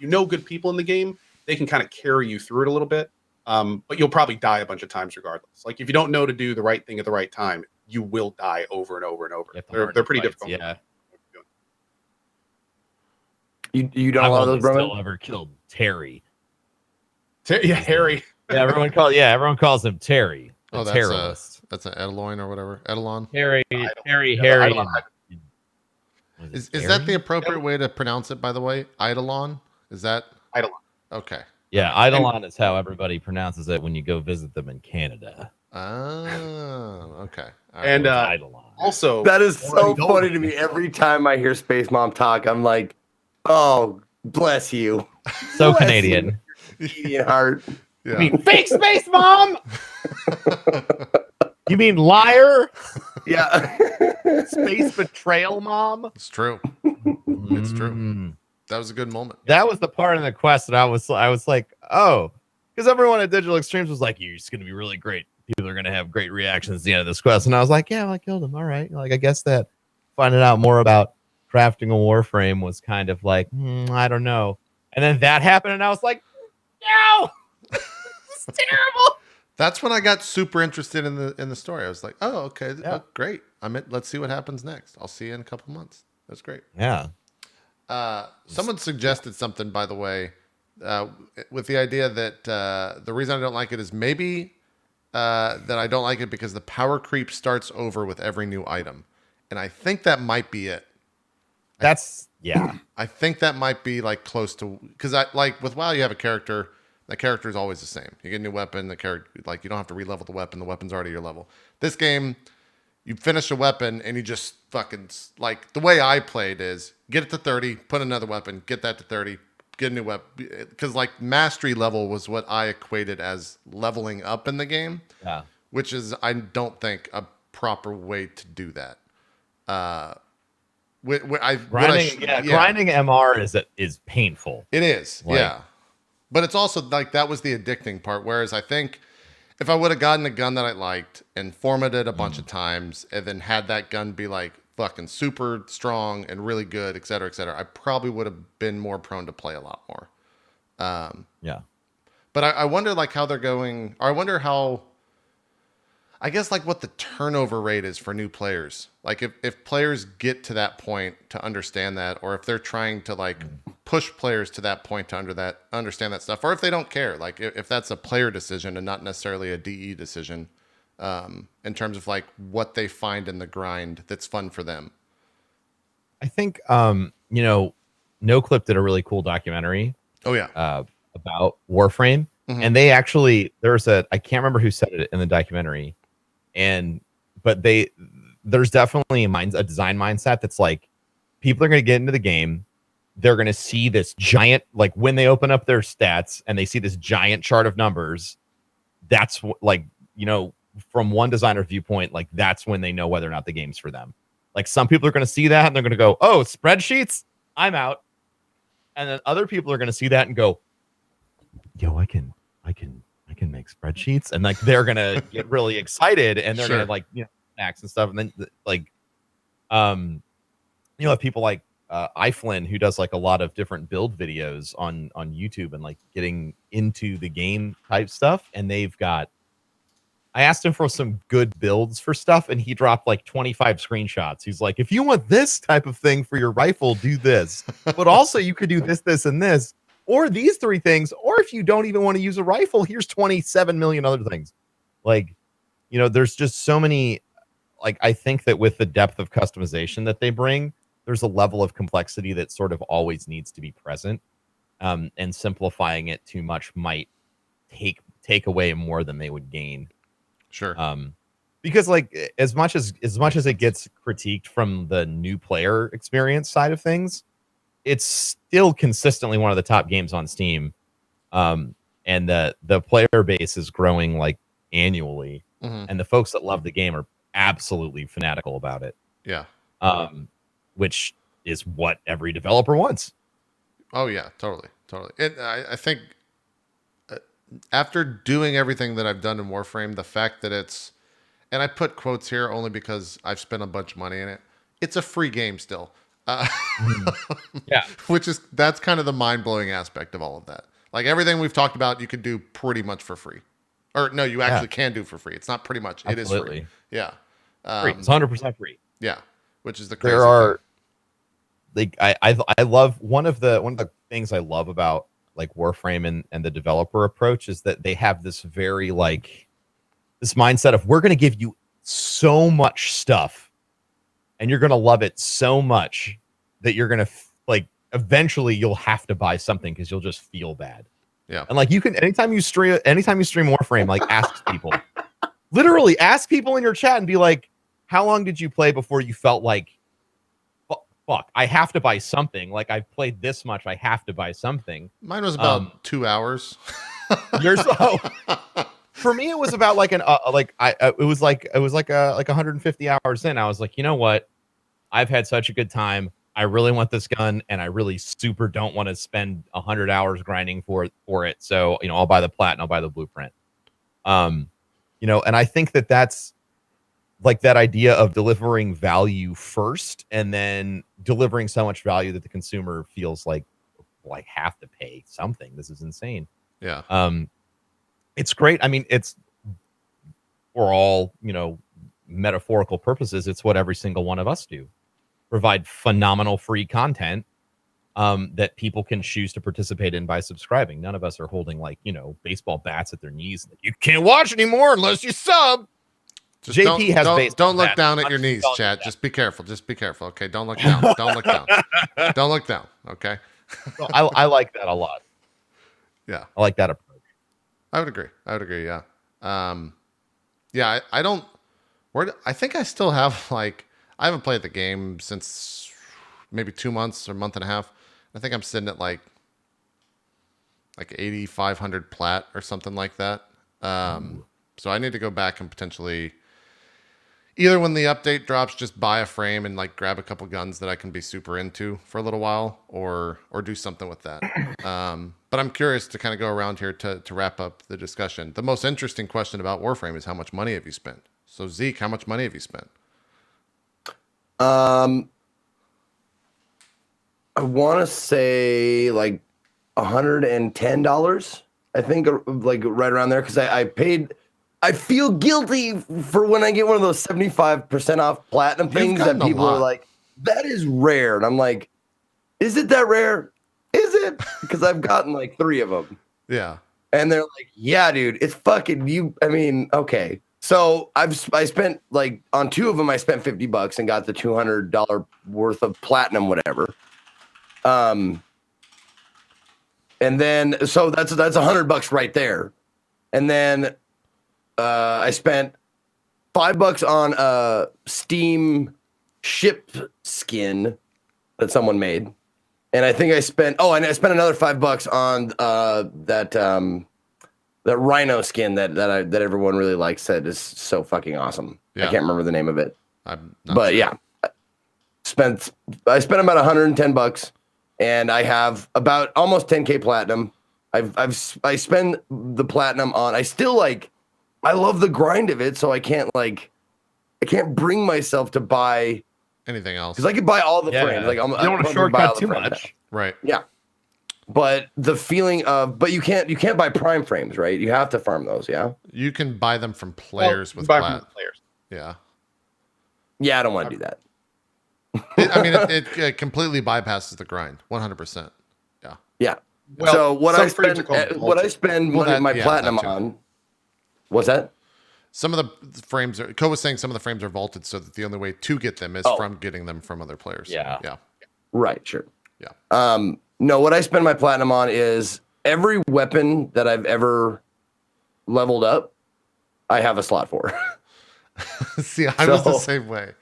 know good people in the game, they can kind of carry you through it a little bit. But you'll probably die a bunch of times regardless. Like if you don't know to do the right thing at the right time, you will die over and over and over. They're pretty difficult. Yeah. You done a lot of those, bro? Still ever killed Terry? Yeah, Harry. Yeah, everyone calls him Terry. Oh, that's an Eidolon or whatever. Eidolon. Harry. Is that the appropriate way to pronounce it, by the way? Eidolon? Is that Eidolon? Okay. Yeah, Eidolon is how everybody pronounces it when you go visit them in Canada. Oh, okay. All and Eidolon. Also, that is so funny to me. Every time I hear Space Mom talk, I'm like, oh, bless you. So Bless Canadian. You, Canadian heart. Yeah. You mean fake Space Mom? You mean liar? Yeah. Space betrayal mom? It's true. It's true. Mm. That was a good moment. That was the part in the quest that I was like, oh, because everyone at Digital Extremes was like, you're just going to be really great. People are going to have great reactions at the end of this quest. And I was like, yeah, well, I killed him. All right. Like, I guess that finding out more about crafting a Warframe was kind of like, I don't know. And then that happened. And I was like, no, it's terrible. That's when I got super interested in the story. I was like, oh, okay. Yeah. Oh, great. Let's see what happens next. I'll see you in a couple months. That's great. Yeah. Someone suggested something, by the way, with the idea that the reason I don't like it is maybe that I don't like it because the power creep starts over with every new item. And I think that might be it. I think that might be like close to, because with WoW, you have a character. The character is always the same. You get a new weapon. The character, like, you don't have to re-level the weapon. The weapon's already your level. This game, you finish a weapon and you just fucking, like, the way I played is get it to 30, put another weapon, get that to 30, get a new weapon. Because, like, mastery level was what I equated as leveling up in the game. Yeah. Which is, I don't think, a proper way to do that. Grinding MR is painful. It is, yeah. But it's also like that was the addicting part. Whereas I think if I would have gotten a gun that I liked and formatted a bunch of times and then had that gun be like fucking super strong and really good, et cetera, I probably would have been more prone to play a lot more. Yeah. But I wonder like how they're going, or I wonder how, I guess like what the turnover rate is for new players. Like if players get to that point to understand that, or if they're trying to like push players to that point to understand that stuff, or if they don't care, like if that's a player decision and not necessarily a DE decision, in terms of like what they find in the grind that's fun for them. I think, NoClip did a really cool documentary. Oh yeah. About Warframe. Mm-hmm. And they actually, I can't remember who said it in the documentary. But there's definitely a design mindset that's like, people are going to get into the game. They're going to see this giant, like when they open up their stats and they see this giant chart of numbers, that's like, from one designer viewpoint, like that's when they know whether or not the game's for them. Like some people are going to see that and they're going to go, "Oh, spreadsheets, I'm out." And then other people are going to see that and go, "Yo, I can make spreadsheets," and like they're going to get really excited and they're going to like snacks and stuff, and then like people like iFlynn, who does like a lot of different build videos on YouTube and like getting into the game type stuff, and I asked him for some good builds for stuff, and he dropped like 25 screenshots. He's like, if you want this type of thing for your rifle, do this. But also you could do this, this, and this, or these 3 things. Or if you don't even want to use a rifle, here's 27 million other things. Like, there's just so many. Like, I think that with the depth of customization that they bring, there's a level of complexity that sort of always needs to be present. And simplifying it too much might take away more than they would gain. Sure. Because like as much as it gets critiqued from the new player experience side of things, it's still consistently one of the top games on Steam. And the player base is growing like annually, and the folks that love the game are absolutely fanatical about it. Yeah. Which is what every developer wants. Oh yeah, totally. I think after doing everything that I've done in Warframe, the fact that it's, and I put quotes here only because I've spent a bunch of money in it, it's a free game still. Yeah. That's kind of the mind-blowing aspect of all of that. Like everything we've talked about, you could do pretty much for free. Or no, you actually can do for free. It's not pretty much. Absolutely. It is free. Yeah. Free. It's 100% free. Yeah. Which is the crazy There are thing. like I love one of the things I love about like Warframe and the developer approach is that they have this very like this mindset of we're going to give you so much stuff and you're going to love it so much that you're going to like eventually you'll have to buy something because you'll just feel bad. Yeah. And like you can anytime you stream Warframe, like ask people. Literally ask people in your chat and be like, how long did you play before you felt like fuck, I have to buy something. Like I've played this much, I have to buy something. Mine was about 2 hours. For me, it was about like it was like 150 hours in. I was like, you know what? I've had such a good time. I really want this gun, and I really super don't want to spend 100 hours grinding for it. So I'll buy the plat and I'll buy the blueprint. And I think that's like that idea of delivering value first and then delivering so much value that the consumer feels like, well, I have to pay something. This is insane. Yeah. It's great. I mean, it's for all, metaphorical purposes. It's what every single one of us do. Provide phenomenal free content that people can choose to participate in by subscribing. None of us are holding like, baseball bats at their knees. You can't watch anymore unless you sub. Just JP don't look down at your knees, chat. Just be careful. Okay, don't look down. Don't look down. Don't look down. Okay. So I like that a lot. Yeah, I like that approach. I would agree. Yeah. Yeah. I don't. I think I still have like I haven't played the game since maybe 2 months or a month and a half. I think I'm sitting at like 8,500 plat or something like that. So I need to go back and potentially. Either when the update drops, just buy a frame and like grab a couple guns that I can be super into for a little while, or do something with that. But I'm curious to kind of go around here to wrap up the discussion. The most interesting question about Warframe is how much money have you spent? So Zeke, how much money have you spent? I want to say like $110. I think like right around there because I paid. I feel guilty for when I get one of those 75% off platinum things that people are like, that is rare. And I'm like, is it that rare? Is it? Because I've gotten like 3 of them. Yeah. And they're like, yeah, dude, it's fucking you. I mean, okay. So I spent like on 2 of them, I spent $50 and got the $200 worth of platinum, whatever. And then, so that's $100 right there. And then, I spent $5 on a Steam ship skin that someone made, and I think I spent. Oh, and I spent another $5 on that that rhino skin that everyone really likes that is so fucking awesome. I Yeah. can't remember the name of it. I'm not But sure. yeah, I spent about $110 and I have about almost 10K platinum. I spend the platinum on, I still like, I love the grind of it. So I can't bring myself to buy anything else. because I could buy all the Yeah. frames. Like You I don't want to shortcut too much. Right. Yeah. But the feeling of, but you can't buy prime frames, right? You have to farm those. Yeah. You can buy them from players with buy plat. from players. Yeah. Yeah. I don't want to do that. It completely bypasses the grind. 100%. Yeah. Yeah. Well, so what some I frames spend, are called what I vaulted. spend Well, my that platinum too. on. What's that? Some of the frames are, Co was saying some of the frames are vaulted so that the only way to get them is from getting them from other players. Yeah. Yeah. Right. Sure. Yeah. No, what I spend my platinum on is every weapon that I've ever leveled up, I have a slot for. See, I was the So- same way.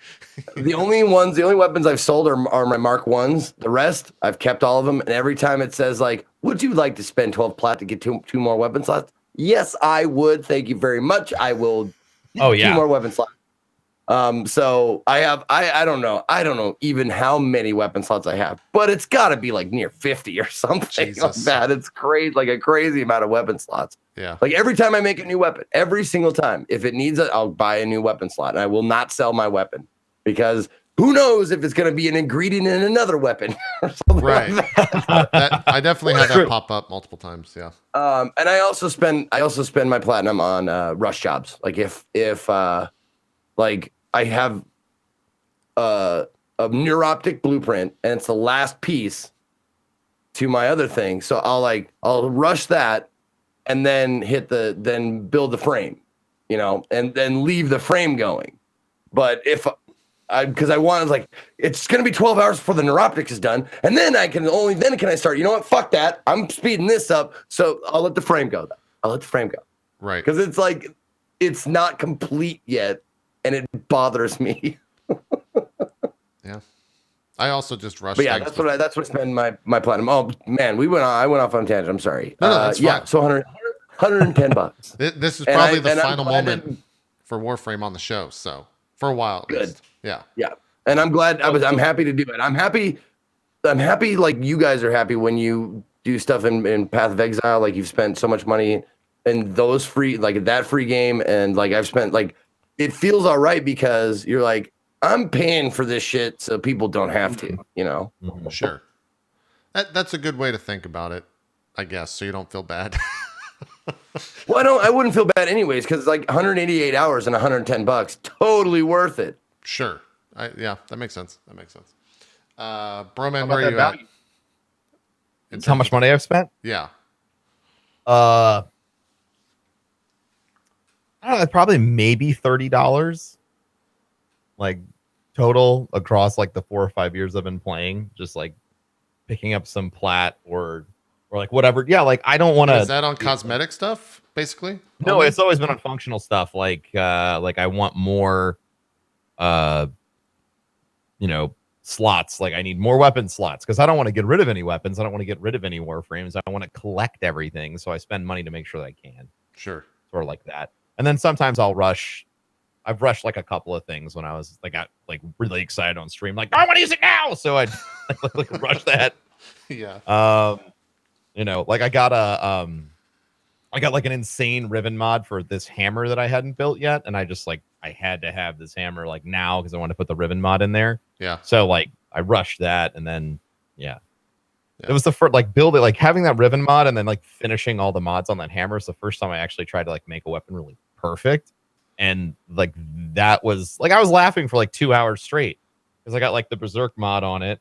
The only weapons I've sold are my Mark 1s. The rest, I've kept all of them. And every time it says like, would you like to spend 12 plat to get two more weapon slots? Yes, I would. Thank you very much. I will. Oh, Two yeah. more weapon slots. So I have, I don't know even how many weapon slots I have, but it's got to be like near 50 or something like Jesus. that. It's crazy, like a crazy amount of weapon slots. Yeah. Like every time I make a new weapon, every single time, if it needs it, I'll buy a new weapon slot and I will not sell my weapon because who knows if it's going to be an ingredient in another weapon or something Right. like that. That, I definitely had that True. pop up multiple times. Yeah. And I also spend my platinum on rush jobs. Like if like I have a neuroptic blueprint and it's the last piece to my other thing, so I'll rush that and then then build the frame, and then leave the frame going. But because I want, like, it's gonna be 12 hours before the neuroptic is done, and then can I start. You know what? Fuck that. I'm speeding this up, so I'll let the frame go. Right. Because it's like it's not complete yet, and it bothers me. Yeah. I also just rushed. But yeah, things that's what I spend my platinum. Oh man, I went off on a tangent. I'm sorry. No, that's yeah, fine. so $110. This is And probably I'm the final glad moment for Warframe on the show. So for a while, at Good. least. Yeah. Yeah, and I'm glad. I'm happy to do it. I'm happy. Like you guys are happy when you do stuff in Path of Exile. Like you've spent so much money in those that free game, and like I've spent it feels all right because you're like, I'm paying for this shit so people don't have to. Mhm. Sure. That's a good way to think about it, I guess, so you don't feel bad. Well, I wouldn't feel bad anyways because like 188 hours and $110, totally worth it. Sure. Yeah, that makes sense. Broman, How where about are that you value? at? How much money I've spent? Yeah. I don't know, probably maybe $30, like total across like the 4 or 5 years I've been playing, just like picking up some plat or like whatever. Yeah, like I don't want Is to. that on cosmetic stuff, basically? No, Only? it's always been on functional stuff. Like I want more, slots. Like I need more weapon slots because I don't want to get rid of any weapons. I don't want to get rid of any warframes. I want to collect everything. So I spend money to make sure that I can. Sure. Sort of like that. And then sometimes I've rushed like a couple of things when I was got like really excited on stream, like I want to use it now. So I'd like rush that. Yeah. Like I got like an insane Riven mod for this hammer that I hadn't built yet, and I had to have this hammer like now because I wanted to put the Riven mod in there. Yeah. So like I rushed that, and then Yeah. it was the first building, like having that Riven mod and then like finishing all the mods on that hammer is the first time I actually tried to like make a weapon really perfect. And like that was like I was laughing for like 2 hours straight because I got like the Berserk mod on it.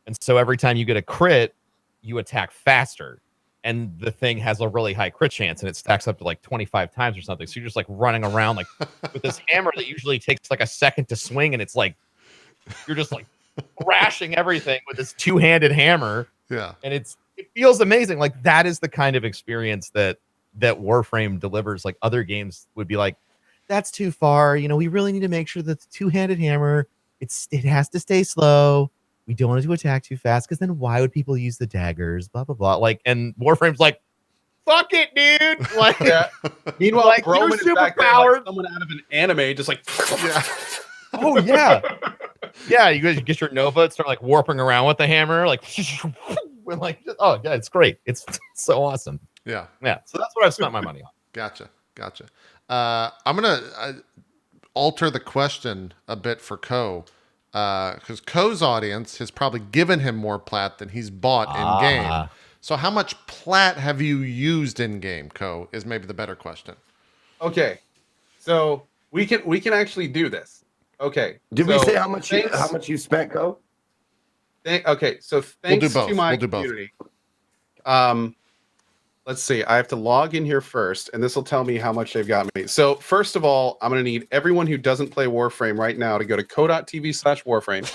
And so every time you get a crit, you attack faster. And the thing has a really high crit chance and it stacks up to like 25 times or something. So you're just like running around like with this hammer that usually takes like a second to swing, and it's like you're just like thrashing everything with this two-handed hammer. Yeah. And it feels amazing. Like that is the kind of experience that Warframe delivers. Like other games would be like, that's too far. We really need to make sure that the two-handed hammer, it has to stay slow. We don't want it to attack too fast because then why would people use the daggers? Blah blah blah. Like, and Warframe's like, fuck it, dude. Like, Yeah. Meanwhile, Like, Broman you're is back there like superpowered. someone out of an anime, just like. Yeah. oh yeah, yeah. You guys get your Nova and start like warping around with the hammer, like, when like, oh yeah, it's great. It's so awesome. Yeah. Yeah. So that's what I've spent my money on. Gotcha. I'm gonna alter the question a bit for Ko, because Ko's audience has probably given him more plat than he's bought in game. Ah. So how much plat have you used in game, Ko? Is maybe the better question. Okay, so we can actually do this. Okay. Did we so say how much you spent, Go? Okay, so thanks do both. to my We'll do both. community. Let's see. I have to log in here first, and this will tell me how much they've got me. So first of all, I'm going to need everyone who doesn't play Warframe right now to go to ko.tv/Warframe.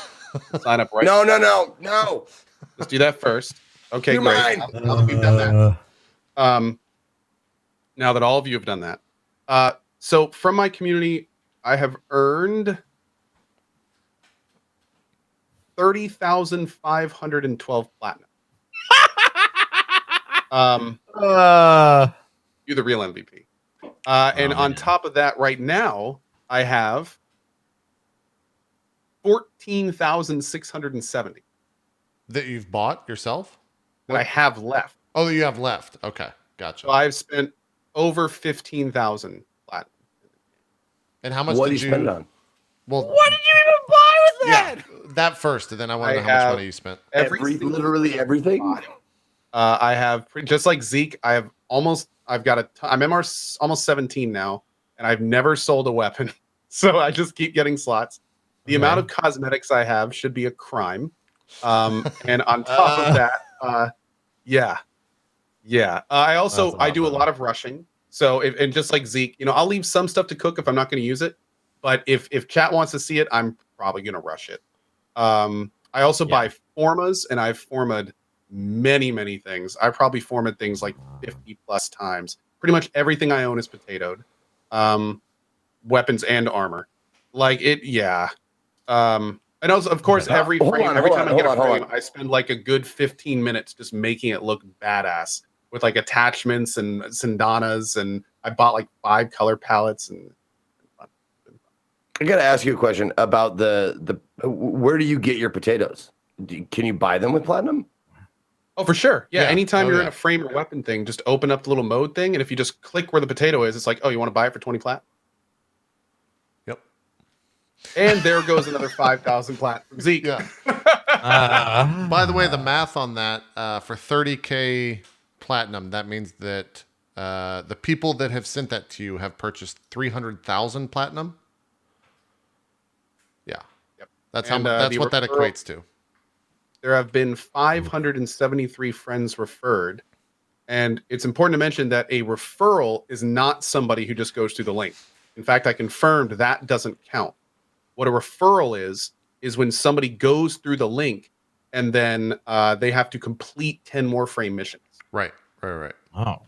Sign up right now. No. Let's do that first. Okay, You're great. mine. Now that we've done that. Now that all of you have done that. So from my community, I have earned 30,512 platinum. You're the real MVP. And on top of that, right now, I have 14,670 That you've bought yourself? that I have left. Oh, that you have left. Okay, gotcha. So I've spent over 15,000 platinum. And how much What did did you spend on? Well, What did you even buy with that? yeah, that first, and then I want to know I how much have- money you spent. Literally everything. I have just like Zeke. I've got I'm MR almost 17 now, and I've never sold a weapon, so I just keep getting slots. The amount of cosmetics I have should be a crime. And on top of that, yeah. I also I do a lot of rushing. So and just like Zeke, I'll leave some stuff to cook if I'm not going to use it. But if chat wants to see it, I'm probably going to rush it. I also buy formas, and I've formed many things. I probably formed things like 50 plus times. Pretty much everything I own is potatoed. Weapons and armor. Like it, yeah. And also, of course, every time I get a frame, I spend like a good 15 minutes just making it look badass with like attachments and sandanas, and I bought like 5 color palettes. And I gotta ask you a question about the where do you get your potatoes? Can you buy them with platinum? oh, for sure. Yeah. Yeah. Anytime Oh, you're yeah. in a frame or weapon thing, just open up the little mode thing, and if you just click where the potato is, it's like, oh, you want to buy it for 20 plat? Yep. And there goes another 5,000 plat from Zeke. Yeah. By the way, the math on that for 30K platinum, that means that the people that have sent that to you have purchased 300,000 platinum. Yeah. Yep. That's And, that's the what that referral- equates to. There have been 573 friends referred. And it's important to mention that a referral is not somebody who just goes through the link. In fact, I confirmed that doesn't count. What a referral is when somebody goes through the link and then they have to complete 10 more frame missions. Right. Oh.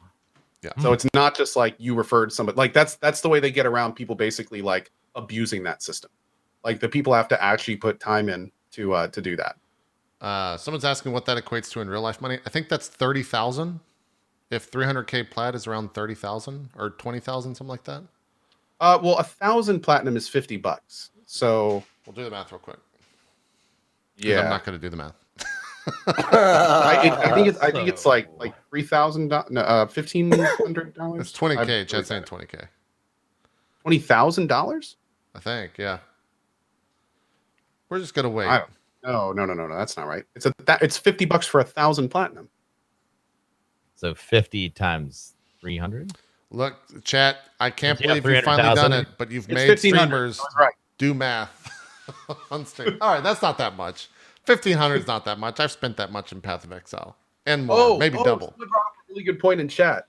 So it's not just like you referred somebody. Like that's the way they get around people basically like abusing that system. Like the people have to actually put time in to do that. Someone's asking what that equates to in real life money. I think that's 30,000. If 300K plat is around 30,000 or 20,000, something like that. Well, 1,000 platinum is $50. So We'll do the math real quick. 'Cause yeah, I'm not going to do the math. I think it's like $3,000, no, $1,500. It's 20K. Chad's saying 20K. $20,000? I think, yeah. We're just going to wait. No, that's not right. It's $50 for 1,000 platinum. So 50 times 300. Look, chat, I can't Yeah, believe you've finally done 300,000. it, but you've It's made 1,500. streamers I was right. do math on stream. All right, that's not that much. 1,500 is not that much. I've spent that much in Path of Exile. And more, maybe double. Someone brought up a really good point in chat.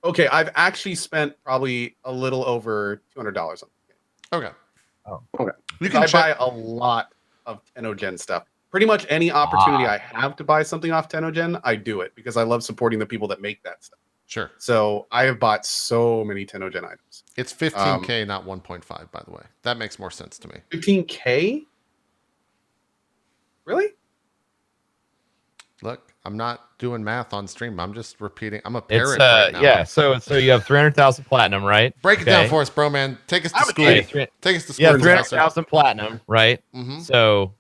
Okay, I've actually spent probably a little over $200 on the game. Okay. Oh, okay. You can I check. buy a lot of Tenogen stuff. Pretty much any opportunity I have to buy something off Tenogen, I do it because I love supporting the people that make that stuff. Sure. So I have bought so many Tenogen items. It's 15K, not 1.5, by the way. That makes more sense to me. 15K? Really? Look, I'm not doing math on stream. I'm just repeating. I'm a parrot It's right now. yeah. So you have 300,000 platinum, right? Break it down for us, bro, man. Take us to I'm an school. idiot. Take us to school. Yeah, Professor. 300,000 platinum, right? Mhm.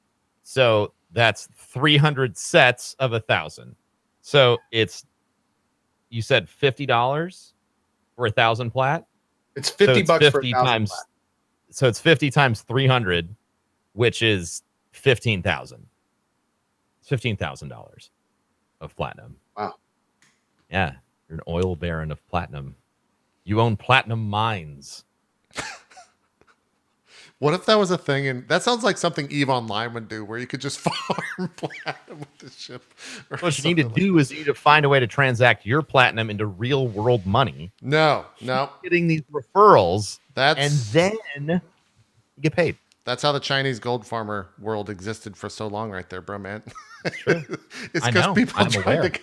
So that's 300 sets of 1,000. So it's you said $50 for 1,000 plat. It's 50 bucks for 50 1,000 times. plat. So it's 50 times 300, which is 15,000. It's $15,000 of platinum. Wow. Yeah, you're an oil baron of platinum. You own platinum mines. What if that was a thing? And that sounds like something EVE Online would do, where you could just farm platinum with the ship. or What you need to something do is you need to find a way to transact your platinum into real world money. No. Getting these referrals, That's and then you get paid. That's how the Chinese gold farmer world existed for so long, right there, bro, man. True. It's I because know. people I'm try aware. to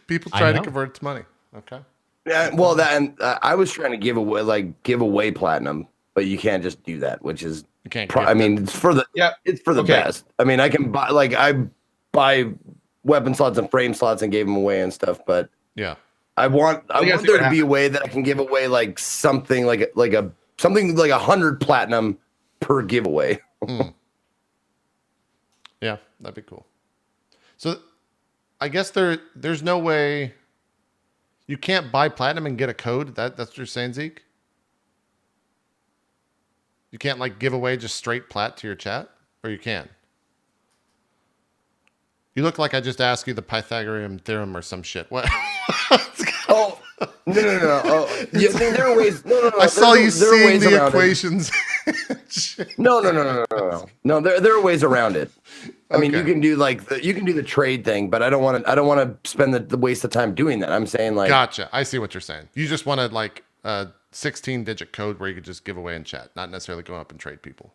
people I try to know. convert it to money. Okay. Yeah, well, that and I was trying to give away platinum, but you can't just do that, which is You can't. I mean, it's for the Okay. best. I mean, I can buy I buy weapon slots and frame slots and gave them away and stuff, but yeah. I want gotta see there what to be a way that I can give away like something like 100 platinum per giveaway. Yeah, that'd be cool. So, I guess there's no way you can't buy platinum and get a code. That's what you're saying, Zeke? You can't like give away just straight plat to your chat, or you can. You look like I just asked you the Pythagorean theorem or some shit. What? Oh no! Oh, yeah, there are ways. No. I saw you there are seeing ways the around it. equations. No. No, there are ways around it. I mean, you Okay. can do you can do the trade thing, but I don't want to spend the waste of time doing that. I'm saying like, Gotcha. I see what you're saying. You just wanted like a 16-digit code where you could just give away in chat, not necessarily go up and trade people.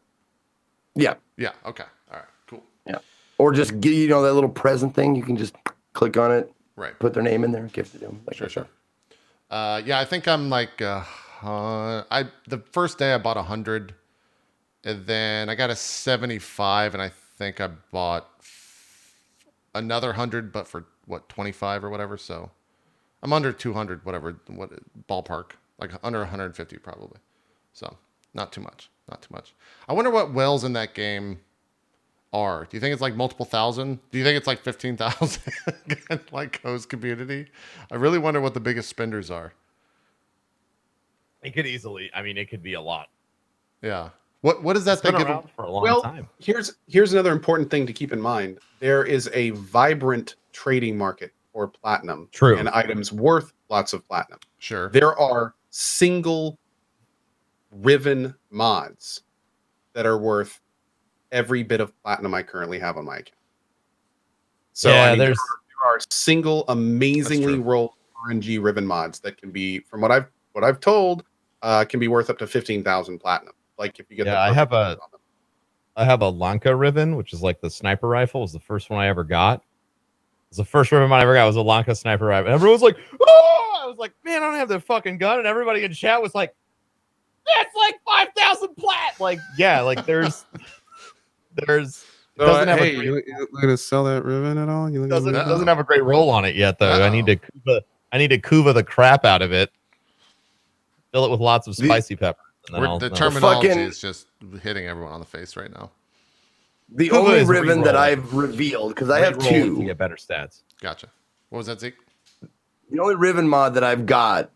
yeah, Yeah. Okay. All right. Cool. or just get that little present thing. You can just click on it, Right. put their name in there, gift it to them. Like Sure. that. Sure. Yeah. I think I'm like the first day I bought 100, and then I got a 75, and I think I bought another 100, but for what 25 or whatever. So I'm under 200, whatever, what ballpark, like under 150 probably. So not too much. I wonder what whales in that game are. Do you think it's like multiple thousand? Do you think it's like 15,000 like host community? I really wonder what the biggest spenders are. It could easily. I mean, it could be a lot. Yeah. What is that It's been they give? around for a long Well, time. here's another important thing to keep in mind. There is a vibrant trading market for platinum. True. And items worth lots of platinum. Sure. There are single Riven mods that are worth every bit of platinum I currently have on my account. So Yeah, I mean, there's- there are single amazingly true. rolled RNG Riven mods that can be, from what I've told, can be worth up to 15,000 platinum. Like if you get Yeah, the I have perfect on them. I have a Lanka Riven, which is like the sniper rifle. It was the first one I ever got. It was the first Riven I ever got. Was a Lanka sniper rifle. And everyone was like, "Oh!" I was like, "Man, I don't have the fucking gun." And everybody in chat was like, "That's like 5,000 plat." Like, yeah, like there's. It doesn't have a great, you gonna sell that Riven at all? You doesn't have a great roll on it yet, though. I need Uh-oh. to Kuva the crap out of it. Fill it with lots of spicy pepper. And then The I'll- terminology fucking- is just hitting everyone on the face right now. The Kuva only is Riven that reroll. I've revealed, because I have Reroll it to two. get better stats. Gotcha. What was that, Zeke? The only Riven mod that I've got,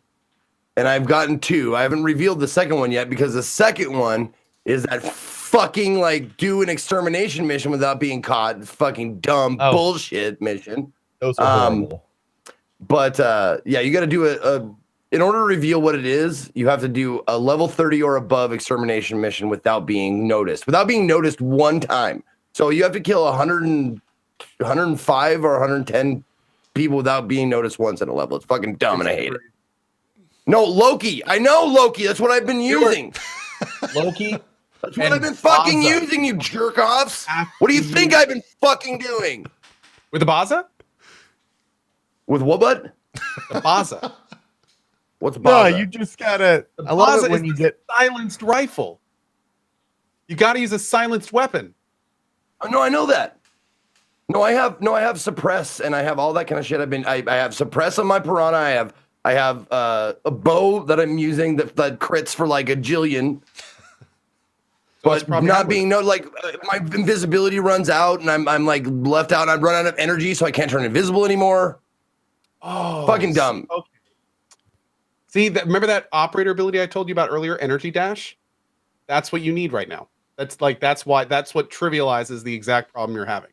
and I've gotten two. I haven't revealed the second one yet because the second one is that fucking like do an extermination mission without being caught. Fucking dumb bullshit mission. Those are horrible. But yeah, you got to do in order to reveal what it is, you have to do a level 30 or above extermination mission without being noticed. Without being noticed one time. So you have to kill 105 or 110 people without being noticed once in a level. It's fucking dumb and I hate it. No, Loki. I know Loki. That's what I've been using. Loki. That's what I've been fucking using, you jerk offs. What do you think I've been fucking doing? With the Baza? With what? The Baza. What's No, Baza? you just gotta. The I love Baza it when is you the get. silenced rifle. You got to use a silenced weapon. Oh, no, I know that. No, I have suppress and I have all that kind of shit. I have suppress on my piranha. I have a bow that I'm using that crits for like a jillion. So But not being my invisibility runs out and I'm like left out and I run out of energy, so I can't turn invisible anymore. Oh, Fucking dumb. Okay. See, remember that operator ability I told you about earlier, energy dash? That's what you need right now. That's what trivializes the exact problem you're having.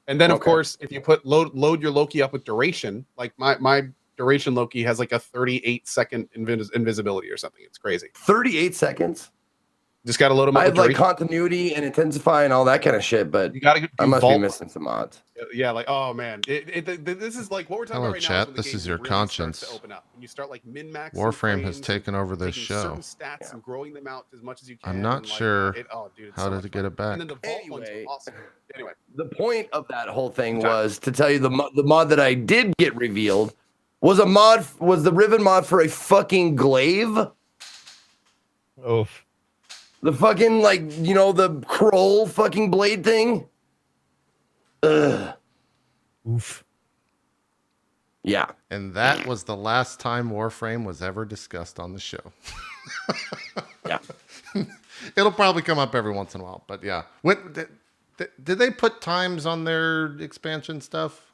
And then of course, if you load your Loki up with duration, like my duration Loki has like a 38-second invisibility or something. It's crazy. 38 seconds. Just got to load them up. I have with like continuity and intensify and all that kind of shit, but you got to. I must be missing some mods. Yeah, like oh man, this is like what we're talking Hello, about right chat. now. This is your conscience. To open up. When you start like min-max. Warframe has taken over this show. Stats and growing them out as much as you can. I'm not sure how to get it back. And then the vault ones are awesome. Anyway, the point of that whole thing was to tell you the mod that I did get revealed was the Riven mod for a fucking glaive. Oof. The fucking the Kroll fucking blade thing. Ugh. Oof. Yeah. And that was the last time Warframe was ever discussed on the show. Yeah. It'll probably come up every once in a while, but yeah. Did they put times on their expansion stuff?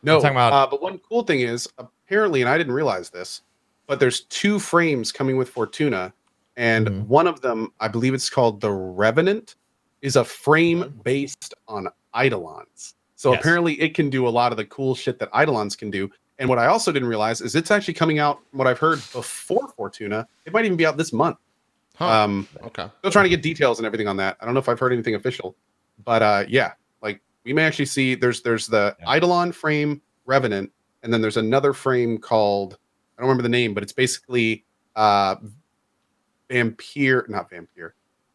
no. Talking about- But one cool thing is apparently, and I didn't realize this, but there's 2 frames coming with Fortuna, and one of them, I believe it's called the Revenant, is a frame based on Eidolons. So apparently it can do a lot of the cool shit that Eidolons can do. And what I also didn't realize is it's actually coming out, from what I've heard, before Fortuna. It might even be out this month. Huh. Okay. Still trying to get details and everything on that. I don't know if I've heard anything official, but yeah, like we may actually see there's the Eidolon frame Revenant, and then there's another frame called, I don't remember the name, but it's basically not Vampire.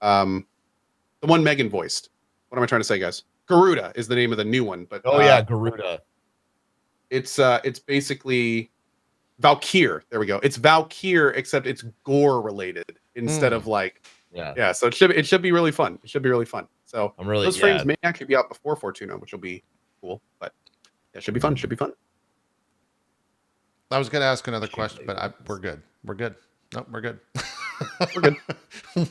The one Megan voiced. What am I trying to say, guys? Garuda is the name of the new one, but Garuda. It's basically Valkyr. There we go. It's Valkyr, except it's gore related instead of like So it should be really fun. It should be really fun. So those frames may actually be out before Fortuna, which will be cool. But it should be fun. Should be fun. I was going to ask another question, but we're good. We're good. Nope, we're good. We're good.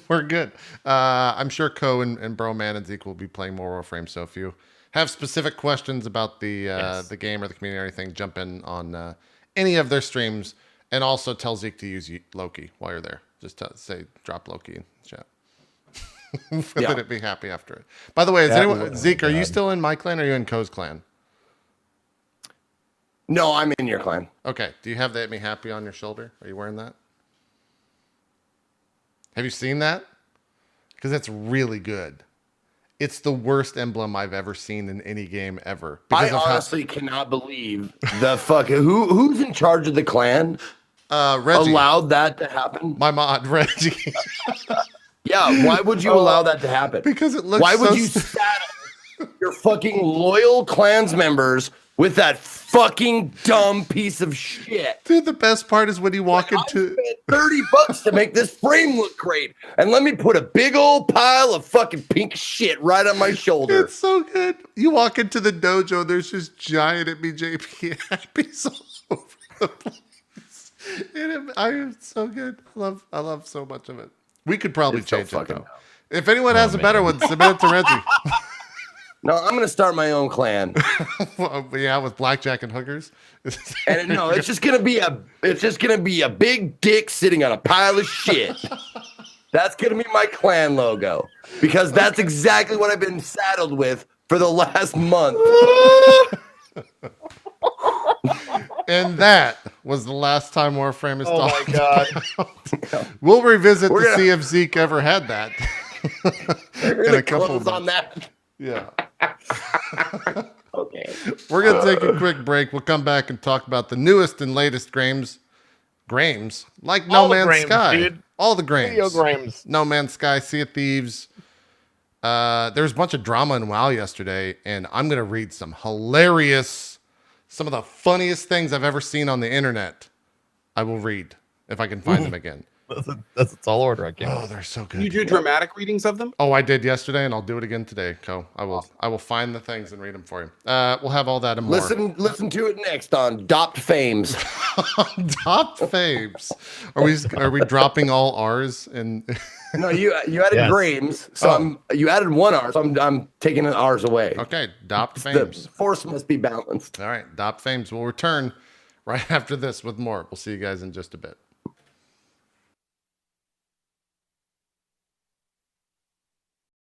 We're good. I'm sure Ko and Broman and Zeke will be playing more Warframe. So if you have specific questions about the game or the community or anything, jump in on any of their streams, and also tell Zeke to use Loki while you're there. Just say drop Loki in chat. Then it'd be happy after it. By the way, Zeke, are you still in my clan or are you in Ko's clan? No, I'm in your clan. Okay. Do you have the Hit Me Happy on your shoulder? Are you wearing that? Have you seen that? Because it's really good. It's the worst emblem I've ever seen in any game ever. I honestly cannot believe the who's in charge of the clan Reggie allowed that to happen. My mod, Reggie. Yeah, why would you allow that to happen? Because it looks Why would you saddle your fucking loyal clans members with that fucking dumb piece of shit? Dude, the best part is when you walk into... I spent $30 to make this frame look great, and let me put a big old pile of fucking pink shit right on my shoulder. It's so good. You walk into the dojo, there's just giant itmeJP happies all over the place. It's so good. I love so much of it. We could probably change it, though. If anyone has a better one, submit it to Reggie. No, I'm gonna start my own clan. Yeah, with blackjack and hookers. And no, it's just gonna be a big dick sitting on a pile of shit. That's gonna be my clan logo, because that's exactly what I've been saddled with for the last month. And that was the last time Warframe is talked. Oh my god! We'll revisit to see if Zeke ever had that. In a couple of months. On that. Yeah. Okay. We're going to take a quick break. We'll come back and talk about the newest and latest Grames. Like No Man's Sky. Dude. All the Grames. Video Grames. No Man's Sky, Sea of Thieves. There was a bunch of drama in WoW yesterday, and I'm going to read some some of the funniest things I've ever seen on the internet. I will read if I can find them again. That's a tall order. I can't. Oh, they're so Can you good. do dramatic readings of them? Oh, I did yesterday, and I'll do it again today, Co. I will find the things and read them for you. We'll have all that and more. Listen to it next on Dopt Fames. Top faves. Are we dropping all R's and No, you added Yes. Grames, so you added one R, so I'm taking an R's away. okay, Dopt The fames. force must be balanced. All right, Dopt fames will return right after this with more. We'll see you guys in just a bit.